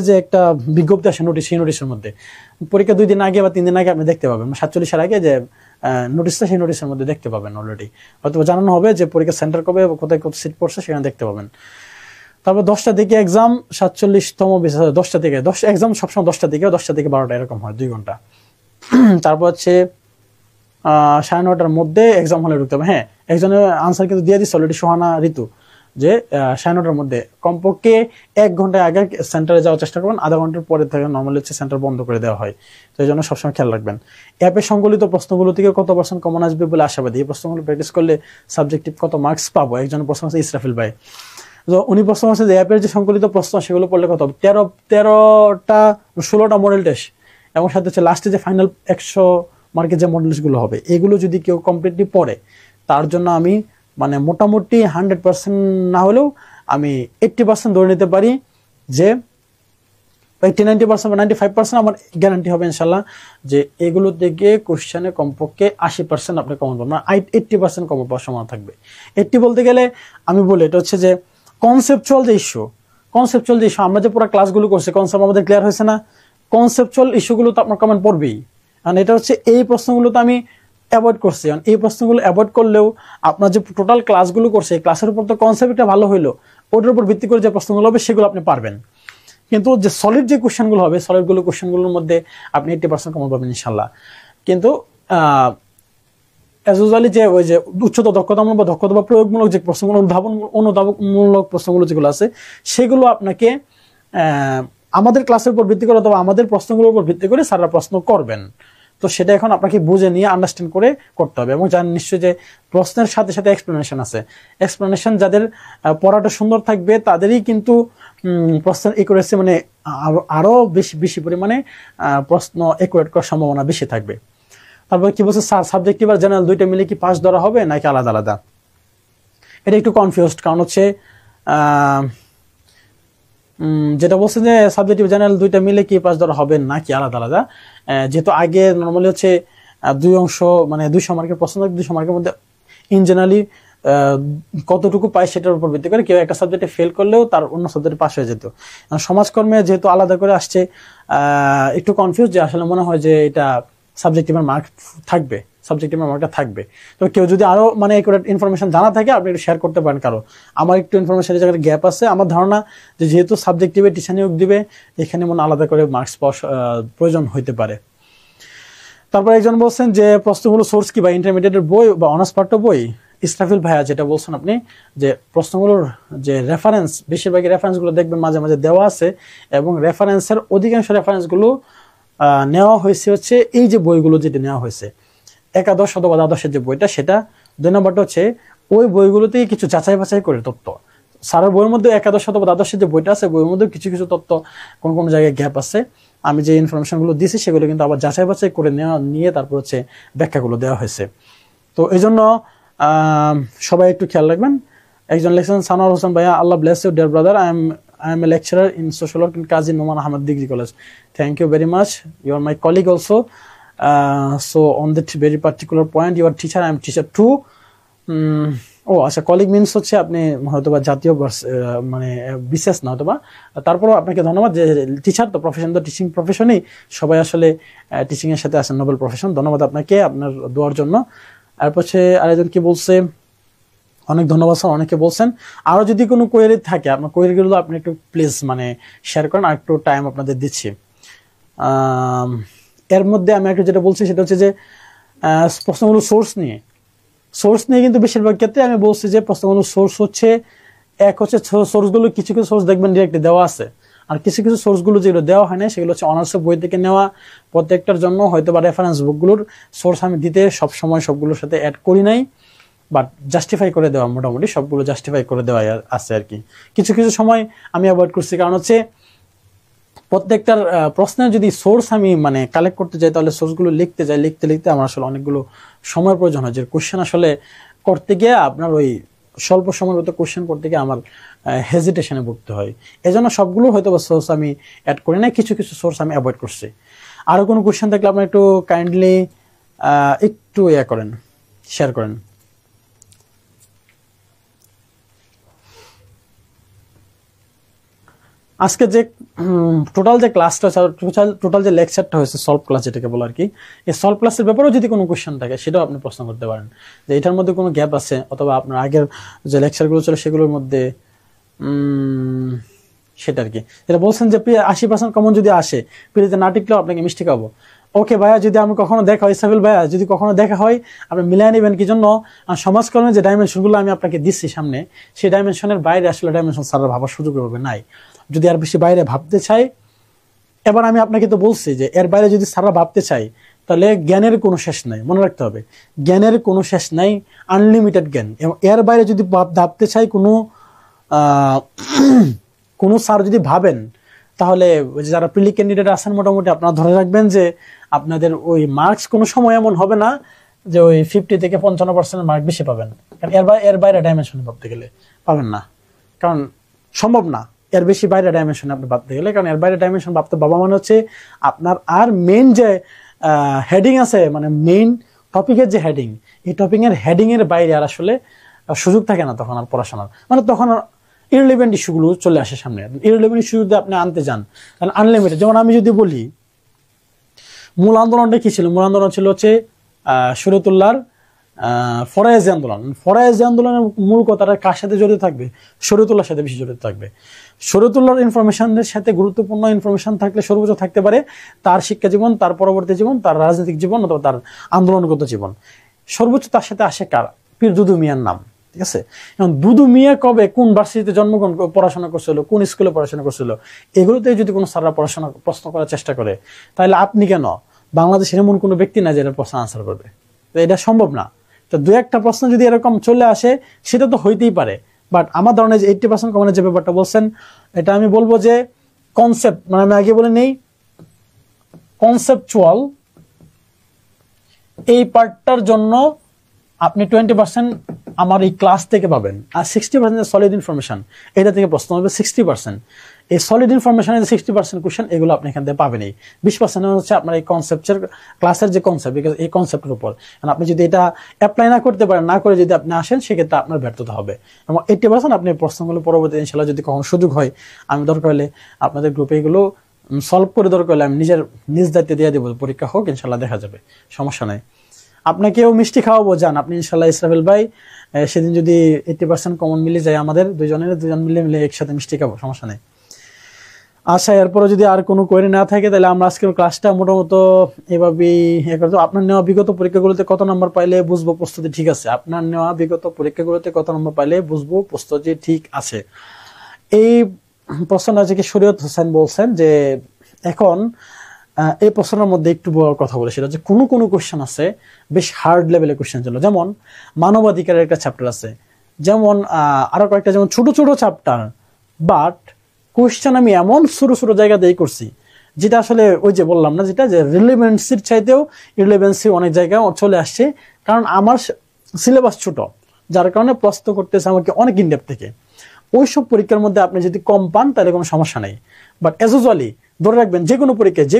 যে একটা বিজ্ঞপ্তি আসে, নোটিশ, সেই নোটিশের মধ্যে পরীক্ষা 2 দিন আগে বা 3 দিন আগে আপনি দেখতে পাবেন, 47-এর আগে যে নোটিশটা, সেই নোটিশের মধ্যে দেখতে পাবেন। অলরেডি হয়তো জানানো হবে যে পরীক্ষা সেন্টার কবে, কোথায় কত সিট পড়ছে, সেখানে দেখতে পাবেন। তারপর 10টা দিকে এক্সাম, 47তম বিষয় 10টা দিকে, 10 এক্সাম সবসময় 10টা দিকে, 10টা থেকে 12টা এরকম হয়, 2 ঘন্টা। তারপর হচ্ছে 9:30টার মধ্যে এক্সাম হলে ঢুকতে হবে। হ্যাঁ, একজনের আনসার কিন্তু দিয়ে দিচ্ছে অলরেডি, সোহানা ঋতু, যে 9:30টার মধ্যে কমপক্ষে 1 ঘন্টা আগে সেন্টারে যাওয়ার চেষ্টা করবেন, আধা ঘন্টার পরে থেকে নর্মালি হচ্ছে সেন্টার বন্ধ করে দেওয়া হয়। তো এই জন্য সবসময় খেয়াল রাখবেন। অ্যাপে সংকলিত প্রশ্নগুলো থেকে কত % কমন আসবে বলে আশাবাদী? এই প্রশ্নগুলো প্র্যাকটিস করলে সাবজেক্টিভ কত মার্কস পাবো? একজনের প্রশ্ন হচ্ছে ইসরাফিল ভাই, তো উনি প্রশ্ন হচ্ছে যে অ্যাপের যে সংকলিত প্রশ্ন সেগুলো পড়লে কত হবে? 16টা মডেল টেস্ট এবং সাথে হচ্ছে লাস্টে যে ফাইনাল 100 মার্কের যে মডেল টেস্টগুলো হবে, এগুলো যদি কেউ কমপ্লিটলি পড়ে, তার জন্য আমি মানে মোটামুটি 100% না হলেও আমি 80% ধরে নিতে পারি যে 80-90% বা 95% আমার গ্যারান্টি হবে ইনশাল্লাহ যে এগুলো থেকে কোশ্চেনে কমপক্ষে 80% আপনি কমন পাবেন, 80% কমন পাওয়ার সম্ভাবনা থাকবে। 80 বলতে গেলে আমি বলি এটা হচ্ছে যে কনসেপচুয়াল যে ইস্যু, আমরা যে পুরো ক্লাসগুলো করছি, কনসেপ্ট আমাদের ক্লিয়ার হয়েছে না? কনসেপচুয়াল ইস্যুগুলো তো আপনার কমেন্ট পড়বেই, কারণ এটা হচ্ছে এই প্রশ্নগুলো তো আমি অ্যাভয়েড করছি। এই প্রশ্নগুলো অ্যাভয়েড করলেও আপনার যে টোটাল ক্লাসগুলো করছে, ক্লাসের উপর তো কনসেপ্টটা ভালো হইলো, ওটার উপর ভিত্তি করে যে প্রশ্নগুলো হবে সেগুলো আপনি পারবেন। কিন্তু যে সলিড যে কোশ্চেনগুলো হবে, কোশ্চেনগুলোর মধ্যে আপনি 80% কমন পাবেন ইনশাল্লাহ। কিন্তু অ্যাজ ইউজুয়ালি যে ওই যে উচ্চতর দক্ষতামূলক বা দক্ষতা বা প্রয়োগমূলক যে প্রশ্নগুলো, অনুধাবনমূলক প্রশ্নগুলো যেগুলো আছে, সেগুলো আপনাকে আমাদের ক্লাসের উপর ভিত্তি করে অথবা আমাদের প্রশ্নগুলোর উপর ভিত্তি করে স্যাররা প্রশ্ন করবেন। তো সেটা এখন আপনাকে বুঝে নিয়ে আন্ডারস্ট্যান্ড করে করতে হবে। এবং জানেন নিশ্চয়ই যে প্রশ্নের সাথে সাথে এক্সপ্লেনেশন আছে। এক্সপ্লেনেশন যাদের পড়াটা সুন্দর থাকবে তাদেরই কিন্তু প্রশ্নের একুরেসি মানে আরো বেশি পরিমাণে প্রশ্ন একুরেট করার সম্ভাবনা বেশি থাকবে। তারপর কি বলছে স্যার, সাবজেক্টিভ আর জেনারেল দুইটা মিলে কি পাস ধরা হবে নাকি আলাদা আলাদা? এটা একটু কনফিউজড, কারণ হচ্ছে যেটা বলছে যে সাবজেক্টিভ জেনারেল দুইটা মিলে কি পাস ধরা হবে নাকি আলাদা আলাদা, যেহেতু আগে নর্মালি হচ্ছে 2 অংশ মানে 200 মার্কের প্রশ্ন, 200 মার্কের মধ্যে ইন জেনারেলি কতটুকু পায় সেটার উপর ভিত্তি করে কেউ একটা সাবজেক্টে ফেল করলেও তার অন্য সাবজেক্টে পাস হয়ে যেত। সমাজকর্মে যেহেতু আলাদা করে আসছে, একটু কনফিউজ যে আসলে মনে হয় যে এটা সাবজেক্টিভের মার্ক থাকবে, সাবজেক্টিভের মার্কটা থাকবে। তো কেউ যদি আরো মানে একুরেট ইনফরমেশন জানা থাকে আপনি একটু শেয়ার করতে পারেন। কারো আমার একটু ইনফরমেশনের জায়গায় গ্যাপ আছে, আমার ধারণা যে যেহেতু সাবজেক্টিভে টিচার নিয়োগ দিবে, এখানে মনে আলাদা করে মার্কস পাওয়া প্রয়োজন হইতে পারে। তারপর একজন বলছেন যে প্রশ্নগুলো সোর্স কি বা ইন্টারমিডিয়েটের বই বা অনার্স পাঠ্য বই? ইসরাফিল ভাইয়া যেটা বলছেন আপনি, যে প্রশ্নগুলোর যে রেফারেন্স, বেশিরভাগই রেফারেন্সগুলো দেখবেন মাঝে মাঝে দেওয়া আছে, এবং রেফারেন্সের অধিকাংশ রেফারেন্সগুলো নেওয়া হয়েছে হচ্ছে এই যে বইগুলো যেটা নেওয়া হয়েছে একাদশ অথবা দ্বাদশের যে বইটা সেটা। 2 নম্বরটা হচ্ছে ওই বইগুলোতেই কিছু যাচাই বাছাই করে তথ্য। স্যারের বইয়ের মধ্যে একাদশ অথবা দ্বাদশের যে বইটা আছে বইয়ের মধ্যে কিছু কিছু তথ্য কোন কোন জায়গায় গ্যাপ আছে, আমি যে ইনফরমেশনগুলো দিয়েছি সেগুলো কিন্তু আবার যাচাই বাছাই করে নিয়ে তারপর হচ্ছে ব্যাখ্যাগুলো দেওয়া হয়েছে। তো এই জন্য সবাই একটু খেয়াল রাখবেন। একজন লিখছেন সানোয়ার হোসেন ভাইয়া, আল্লাহ bless you dear brother, I am a lecturer in social work in Kazi Nouman Ahmed Degree College. Thank you very much. You are my colleague also. So on that very particular point, you are teacher, I am teacher too. আচ্ছা, কলিগ মিনস হচ্ছে আপনি হয়তোবা জাতীয় মানে বিশেষ না হয়তোবা, তারপরও আপনাকে ধন্যবাদ যে টিচার তো প্রফেশন, তো টিচিং প্রফেশনেই সবাই আসলে টিচিং এর সাথে আসেন, নোবেল প্রফেশন। ধন্যবাদ আপনাকে আপনার দোয়ার জন্য। তারপর আরেকজন কি বলছে, অনেক ধন্যবাদ স্যার, অনেকে বলছেন। আরো যদি কোনো কোয়েরি থাকে আপনার কোয়েরিগুলো আপনি একটু প্লিজ মানে শেয়ার করেন, আর একটু টাইম আপনাদের দিচ্ছি। এর মধ্যে আমি একটু যেটা বলছি সেটা হচ্ছে যে প্রশ্নগুলো সোর্স নিয়ে কিন্তু বেশিরভাগ ক্ষেত্রে আমি বলছি যে প্রশ্নগুলো সোর্স হচ্ছে এক হচ্ছে সোর্সগুলো কিছু কিছু সোর্স দেখবেন ডিরেক্টলি দেওয়া আছে, আর কিছু কিছু সোর্সগুলো যেগুলো দেওয়া হয় না সেগুলো হচ্ছে অনার্সের বই থেকে নেওয়া। প্রত্যেকটার জন্য হয়তো বা রেফারেন্স বুকগুলোর সোর্স আমি দিতে সবসময় সবগুলোর সাথে অ্যাড করি নাই, বাট জাস্টিফাই করে দেওয়া, মোটামুটি সবগুলো জাস্টিফাই করে দেওয়া আছে আর কি। কিছু কিছু সময় আমি অ্যাভয়েড করছি, কারণ হচ্ছে প্রত্যেকটার প্রশ্নের যদি সোর্স আমি মানে কালেক্ট করতে যাই তাহলে সোর্সগুলো লিখতে লিখতে আমার আসলে অনেকগুলো সময়ের প্রয়োজন হয়, যে কোশ্চেন আসলে করতে গিয়ে আপনার ওই স্বল্প সময়ের মতো কোশ্চেন করতে গিয়ে আমার হেজিটেশনে ভুগতে হয়। এই জন্য সবগুলো হয়তো বা সোর্স আমি অ্যাড করি না, কিছু কিছু সোর্স আমি অ্যাভয়েড করছি। আরো কোনো কোশ্চেন থাকলে আপনার একটু কাইন্ডলি একটু করেন, শেয়ার করেন। আজকে যে টোটাল যে ক্লাসটা, টোটাল যে লেকচারটা হয়েছে সলভ ক্লাস যেটাকে বলে আর কি, এই সলভ ক্লাসের ব্যাপারেও যদি কোনো কোশ্চেন থাকে সেটাও আপনি প্রশ্ন করতে পারেন, যে এটার মধ্যে কোনো গ্যাপ আছে, অথবা আপনার আগের যে লেকচারগুলো ছিল সেগুলোর মধ্যে সেটা আর কি। যেটা বলছেন যে 80% কমন যদি আসে পিড়িতে না টিকলেও আপনাকে মিষ্টি খাবো। ওকে ভাইয়া, যদি আমি কখনো দেখা হয়, ইসরাফিল ভাইয়া যদি কখনো দেখা হয় আপনি মিলিয়ে নেবেন, কি জন্য সমাজকর্মের যে ডাইমেনশনগুলো আমি আপনাকে দিচ্ছি সামনে, সেই ডাইমেনশনের বাইরে আসলে ডাইমেনশন স্যারের ভাবার সুযোগ হবে নাই। যদি আর বেশি বাইরে ভাবতে চাই, এবার আমি আপনাকে তো বলছি যে এর বাইরে যদি স্যাররা ভাবতে চাই তাহলে জ্ঞানের কোনো শেষ নাই, মনে রাখতে হবে জ্ঞানের কোনো শেষ নাই, আনলিমিটেড জ্ঞান। এবং এর বাইরে যদি ভাবতে চাই কোনো স্যার যদি ভাবেন, তাহলে যারা প্রিলি ক্যান্ডিডেট আছেন মোটামুটি আপনারা ধরে রাখবেন যে আপনাদের ওই মার্কস কোনো সময় এমন হবে না যে ওই 50 থেকে 55% মার্ক বেশি পাবেন, কারণ এর বাইরে ডাইমেনশনে ভাবতে গেলে পাবেন না, কারণ সম্ভব না এর বেশি বাইরে ডাইমেনশন আপনি ভাবতে গেলে। কারণ এর বাইরে ডাইমেনশন ভাবতে বাবা মানে হচ্ছে আপনার আর মেইন যে হেডিং আছে, মানে মেইন টপিকের যে হেডিং, এই টপিকের হেডিং এর বাইরে আর আসলে সুযোগ থাকে না তখন আর পড়াশোনার, মানে তখন আর ইররিলেভেন্ট ইস্যুগুলো চলে আসে সামনে। ইররিলেভেন্ট ইস্যু যদি আপনি আনতে যান তাহলে আনলিমিটেড। যেমন আমি যদি বলি মূল আন্দোলনটা কি ছিল, মূল আন্দোলন ছিল হচ্ছে শরীয়তুল্লাহর ফরায়েজি আন্দোলন। ফরায়েজি আন্দোলনের মূল কথাটা কার সাথে জড়িত থাকবে? শরীয়তুল্লাহর সাথে বেশি জড়িত থাকবে। শরীয়তুল্লাহর ইনফরমেশনের সাথে গুরুত্বপূর্ণ ইনফরমেশন থাকলে সর্বোচ্চ থাকতে পারে তার শিক্ষা জীবন, তার পরবর্তী জীবন, তার রাজনৈতিক জীবন অথবা তার আন্দোলনগত জীবন। সর্বোচ্চ তার সাথে আসে কার? পীর দুদু মিয়ার নাম, ঠিক আছে? এখন দুদু মিয়া কবে কোন ভার্সিটিতে জন্মগ্রহণ পড়াশোনা করছিল, কোন স্কুলে পড়াশোনা করছিল, এগুলোতে যদি কোনো স্যাররা প্রশ্ন করার চেষ্টা করে, তাহলে আপনি কেন? বাংলাদেশের এমন কোনো ব্যক্তি না যে এটা প্রশ্ন আনসার করবে, তো এটা সম্ভব না। তো দু একটা প্রশ্ন যদি এরকম চলে আসে সেটা তো হইতেই পারে, বাট আমার ধারণা যে 80% কমনের যে ব্যাপারটা বলছেন, এটা আমি বলবো যে কনসেপ্ট, মানে আমি আগে বলে নেই কনসেপচুয়াল এই পার্টটার জন্য আপনি 20% আমার এই ক্লাস থেকে পাবেন, আর 60% সলিড ইনফরমেশন এটা থেকে প্রশ্ন হবে। 60% এই সলিড ইনফরমেশনের 60% কোশ্চেন এগুলো আপনি এখান থেকে পাবেনই। 20% হচ্ছে আপনার এই কনসেপ্টের ক্লাসের যে কনসেপ্ট, এই কনসেপ্টের উপর আপনি যদি এটা অ্যাপ্লাই না করতে পারেন, না করে যদি আপনি আসেন, সেক্ষেত্রে আপনার ব্যর্থতা হবে। এবং 80% আপনি প্রশ্নগুলো পরবর্তী ইনশাআল্লাহ যদি কখনো সুযোগ হয়, আমি দরকার হলে আপনাদের গ্রুপে এগুলো সলভ করে, দরকার হলে আমি নিজ দায়িত্বে দিয়ে দেবো, পরীক্ষা হোক, ইনশাল্লাহ দেখা যাবে, সমস্যা নাই। আপনাকেও মিষ্টি খাওয়াবো, যান আপনি ইনশাল্লাহ। ইসরাফিল ভাই, সেদিন যদি 80% কমন মিলে যায় আমাদের দুজন মিলে একসাথে মিষ্টি খাবো, সমস্যা নেই। আচ্ছা, এরপরে যদি আর কোনো কোয়েরি না থাকে তাহলে আমরা আজকের ক্লাসটা মোটামুটি এভাবেই করবো। আপনার নেওয়া বিগত পরীক্ষাগুলোতে কত নম্বর পাইলে বুঝবো প্রস্তুতি ঠিক আছে? আপনার নেওয়া বিগত পরীক্ষাগুলোতে কত নম্বর পাইলে বুঝবো প্রস্তুতি ঠিক আছে? এই প্রশ্নটা থেকে শরীয়ত হোসেন বলছেন যে এখন এই প্রশ্নের মধ্যে একটু বড় কথা বলে, সেটা হচ্ছে কোনো কোনো কোশ্চেন আছে বেশ হার্ড লেভেলের কোশ্চেন ছিল, যেমন মানবাধিকারের একটা চ্যাপ্টার আছে, যেমন আরো কয়েকটা যেমন ছোট ছোট চ্যাপ্টার, বাট কোশ্চেন আমি এমন ছোট ছোট জায়গা দিয়ে করছি যেটা আসলে ওই যে বললাম না, যেটা যে রিলেভেন্সির চাইতেও ইররিলেভেন্সি অনেক জায়গায় চলে আসছে, কারণ আমার সিলেবাস ছোট, যার কারণে প্রশ্ন করতেছে আমাকে অনেক ইনডেপ থেকে। ওইসব পরীক্ষার মধ্যে আপনি যদি কম পান তাহলে কোনো সমস্যা নেই, বাট এজ ইউজুয়ালি ধরে রাখবেন যে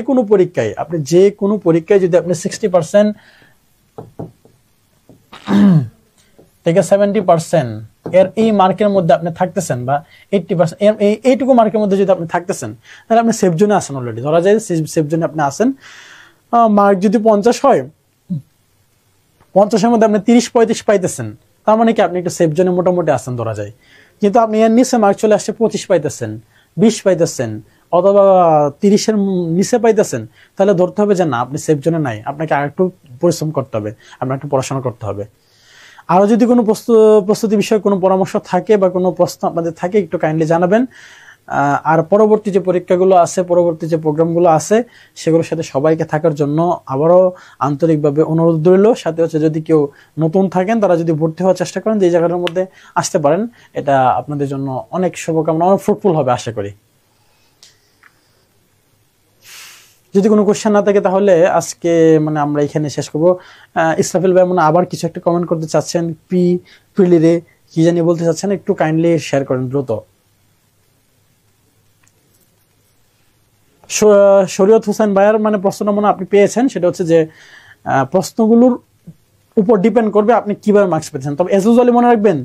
কোনো পরীক্ষায় আপনি যে কোনো পরীক্ষায় যদি আপনি 60% থেকে 70% এর এই মার্কের মধ্যে আপনি থাকতেছেন, বা 80% এইটুকু মার্কের মধ্যে যদি আপনি থাকতেছেন, তাহলে আপনি সেফ জোনে আসেন। অলরেডি ধরা যায় সেফ জোনে আপনি আসেন। মার্ক যদি 50 হয়, 50-এর মধ্যে আপনি 30-35 পাইতেছেন, তার মানে কি আপনি একটু সেফ জোনে মোটামুটি আসেন ধরা যায়। কিন্তু আপনি এর নিচে মার্ক চলে আসছে 25 পাইতেছেন, 20 পাইতেছেন, অথবা 30-এর নিচে পাইতেছেন, তাহলে ধরতে হবে যে না, আপনি সেফ জোনে নাই, আপনাকে আরেকটু পরিশ্রম করতে হবে, আপনার একটু পড়াশোনা করতে হবে। আরো যদি কোনো প্রস্তুতি বিষয়ে কোনো পরামর্শ থাকে বা কোনো প্রশ্ন আপনাদের থাকে, একটু কাইন্ডলি জানাবেন। আর পরবর্তী যে পরীক্ষাগুলো আছে, পরবর্তী যে প্রোগ্রামগুলো আছে, সেগুলোর সাথে সবাইকে থাকার জন্য আবারও আন্তরিকভাবে অনুরোধ রইল। সাথে হচ্ছে যদি কেউ নতুন থাকেন, তারা যদি ভর্তি হওয়ার চেষ্টা করেন, যে এই জায়গাটার মধ্যে আসতে পারেন, এটা আপনাদের জন্য অনেক শুভকামনা, অনেক ফ্রুটফুল হবে আশা করি। যদি কোনো কোশ্চেন না থাকে তাহলে আজকে মানে আমরা এখানে শেষ করবো। ইসরাফিল ভাই মনে আবার কিছু একটা কমেন্ট করতে চাচ্ছেন, প্রিলিরে কি জানি বলতে চাচ্ছেন, একটু কাইন্ডলি শেয়ার করেন দ্রুত। শরীয়ত হোসেন ভাইয়ার মানে প্রশ্নটা মনে আপনি পেয়েছেন, সেটা হচ্ছে যে প্রশ্নগুলোর উপর ডিপেন্ড করবে আপনি কিভাবে মার্কস পেয়েছেন। তবে এজ ইউজুয়ালি মনে রাখবেন,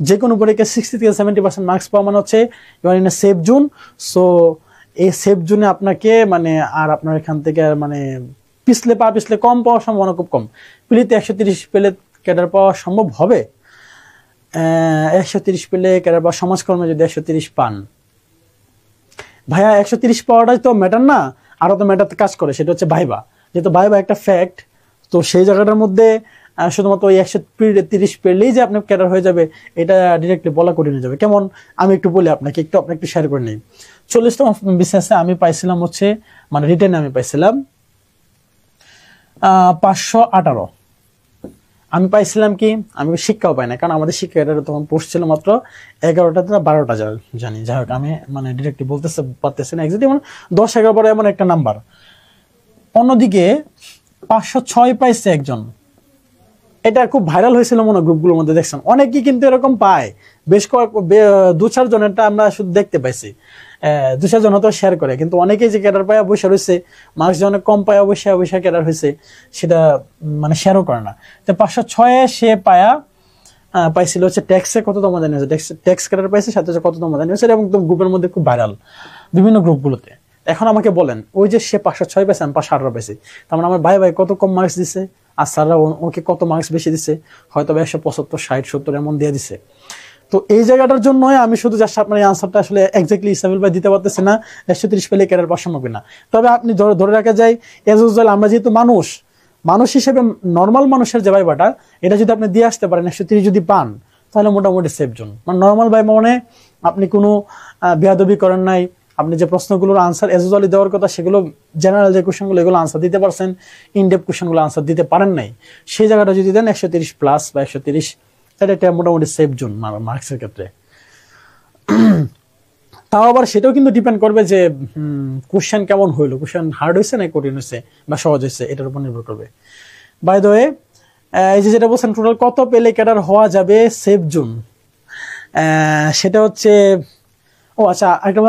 যে কোনো পরীক্ষায় 60 থেকে 70% মার্কস পাওয়া মানে হচ্ছে you are in a safe zone. So এই সেফ জোনে আপনাকে মানে আর আপনার এখান থেকে মানে পিছলে কম পাওয়ার সম্ভাবনা খুব কম। প্রিলিতে 130 পেলে ক্যাডার পাওয়া সম্ভব হবে। 130 পেলে ক্যাডার পাওয়া, সমাজকর্মে যদি 130 পান, ভাইয়া 130 পাওয়াটাই তো ম্যাটার না, আরো তো ম্যাটার কাজ করে, সেটা হচ্ছে ভাইবা। যেহেতু ভাইবা একটা ফ্যাক্ট, তো সেই জায়গাটার মধ্যে শুধুমাত্র ওই 130 পেলেই যে আপনার ক্যাডার হয়ে যাবে, এটা ডিরেক্টলি বলা কঠিন হয়ে যাবে। কেমন আমি একটু বলি আপনাকে, একটু শেয়ার করে নিই। 40তম বিসিএসে আমি পাইছিলাম হচ্ছে, মানে রিটেনে আমি পাইছিলাম 518। আমি পাইছিলাম কি, আমি শিক্ষাও পাই না, কারণ আমাদের শিক্ষা এটা তখন পোস্ট ছিল মাত্র 11টা থেকে 12টা জানি। যাই হোক, আমি মানে ডিরেক্টলি বলতেছে পারতেছি না এক্সাক্টলি, মানে 10-11 এমন একটা নাম্বার। অন্যদিকে 506 পাইছে একজন, এটা খুব ভাইরাল হয়েছিল মনে গ্রুপগুলোর মধ্যে, দেখছেন অনেকেই কিন্তু এরকম পায়, বেশ কয়েক 2-4 জনেরটা আমরা শুধু দেখতে পাইছি, 2-4 জন হয়তো শেয়ার করে, কিন্তু অনেকেই যে ক্যাডার পায় বসে রয়েছে, মার্কস যে অনেক কম পায় অবশ্যই ক্যাডার হয়েছে, সেটা মানে শেয়ারও করে না। তো 506 সে পাইছিল হচ্ছে ট্যাক্সে কততম জানি হয়েছে, ট্যাক্স ক্যাডার পাইছে, সাথে হচ্ছে কততম জানি হয়েছে, এবং গ্রুপের মধ্যে খুব ভাইরাল বিভিন্ন গ্রুপগুলোতে। এখন আমাকে বলেন, ওই যে সে 506 পাইছে, আমি 518 পাইছি, তার মানে আমার ভাই কত কম মার্কস দিছে, আর স্যাররা ওকে কত মার্কস বেশি দিছে, হয়তো 175, 60, 70 এমন দিয়ে দিছে। তো এই জায়গাটার জন্য আমি শুধু জাস্ট আপনার আনসারটা আসলে এক্স্যাক্টলি ইসরাফিল ভাই দিতে পারতেছি না, 130 পেলে ক্যাডার পাওয়া সম্ভব না। তবে আপনি ধরে রাখা যায়, এজ ইউজুয়াল আমরা যেহেতু মানুষ হিসেবে নর্মাল মানুষের যে ভাইবাটা, এটা যদি আপনি দিয়ে আসতে পারেন, 130 যদি পান, তাহলে মোটামুটি সেফ জোন। মানে নর্মাল ভাই মানে আপনি কোনো বেয়াদবি করেন নাই, আপনি যে প্রশ্নগুলোর আনসার এজ ইউজুয়ালি দেওয়ার কথা, সেগুলো জেনারেল যে কোশ্চেনগুলো, এগুলো আনসার দিতে পারছেন, ইনডেপথ কোশ্চেনগুলো আনসার দিতে পারেন নাই, সেই জায়গাটা যদি দেন 130 প্লাস বা 130, তাহলে এটা মোটামুটি সেফ জোন মার্কসের ক্ষেত্রে। তাও আবার সেটাও কিন্তু ডিপেন্ড করবে যে কোশ্চেন কেমন হইলো, কোশ্চেন হার্ড হয়েছে না কঠিন হয়েছে বা সহজ হয়েছে, এটার উপর নির্ভর করবে। বাই দ্য ওয়ে, এই যে যেটা বলছেন টোটাল কত পেলে ক্যাডার হওয়া যাবে সেফ জোন, সেটা হচ্ছে, ও আচ্ছা,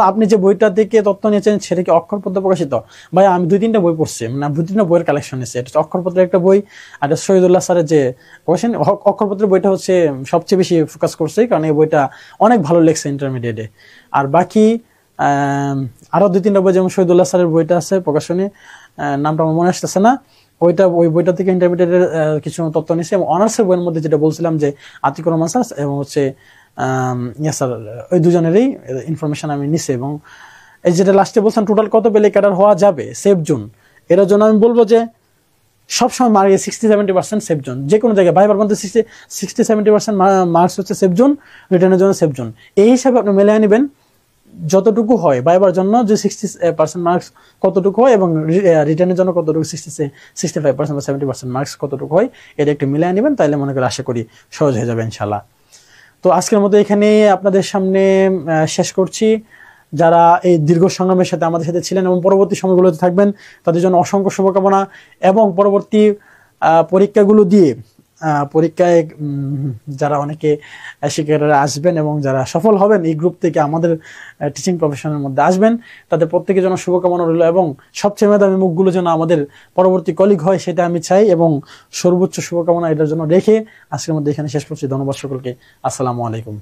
আপনি যে বইটা থেকে তথ্য নিয়েছেন সেটা কি অক্ষরপত্র প্রকাশিত? ভাই আমি 2-3টা বই পড়ছি, মানে 2-3টা বইয়ের কালেকশন নিয়েছি। এটা হচ্ছে অক্ষরপত্রের একটা বই, আর শহীদুল্লাহ স্যারের যে কোশ্চেন, অক্ষরপত্রের বইটা হচ্ছে সবচেয়ে বেশি ফোকাস করছে, কারণ এই বইটা অনেক ভালো লেগছে ইন্টারমিডিয়েটে। আর বাকি আরো 2-3টা বই, যেমন শহীদুল্লাহ স্যারের বইটা আছে প্রকাশনী, নামটা আমার মনে আসতেছে না, ওই বইটা থেকে ইন্টারমিডিয়েটের কিছু তথ্য নিয়েছি। এবং অনার্সের বইয়ের মধ্যে যেটা বলছিলাম যে আতিকুর রহমান স্যার এবং হচ্ছে স্যার, ওই দুজনেরই ইনফরমেশন আমি নিছি। এবং এই যেটা লাস্টে বলছেন টোটাল কত পেলে ক্যাডার হওয়া যাবে সেফ জোন, এটার জন্য আমি বলবো যে সবসময় মার্কে 60-70% সেফ জোন, যে কোনো জায়গায় ভাইবার মধ্যে 60-70% মার্কস হচ্ছে সেফ জোন, রিটার্নের জন্য সেফ জোন। এই হিসাবে আপনি মিলিয়ে নেবেন যতটুকু হয় ভাইবার জন্য যে 60% মার্কস কতটুকু হয় এবং রিটার্নের জন্য কতটুকু 65% বা 70% মার্কস কতটুকু হয়, এটা একটু মিলিয়ে নেবেন, তাহলে মনে করি আশা করি সহজ হয়ে যাবে ইনশাল্লাহ। তো আজকের মতো এখানে আপনাদের সামনে শেষ করছি। যারা এই দীর্ঘ সংগ্রামের সাথে আমাদের সাথে ছিলেন এবং পরবর্তী সময়গুলোতে থাকবেন, তাদের জন্য অসংখ্য শুভকামনা। এবং পরবর্তী পরীক্ষাগুলো দিয়ে পরীক্ষায় যারা অনেকে শিক্ষার্থীরা আসবেন এবং যারা সফল হবেন এই গ্রুপ থেকে আমাদের টিচিং প্রফেশনের মধ্যে আসবেন, তাদের প্রত্যেকের জন্য শুভকামনা রইল এবং সবচেয়ে মেধাবী মুখগুলো যেন আমাদের পরবর্তী কলিগ হয় সেটা আমি চাই এবং সর্বোচ্চ শুভকামনা এটার জন্য রেখে আজকের মধ্যে এখানে শেষ করছি। ধন্যবাদ সকলকে। আসসালামু আলাইকুম।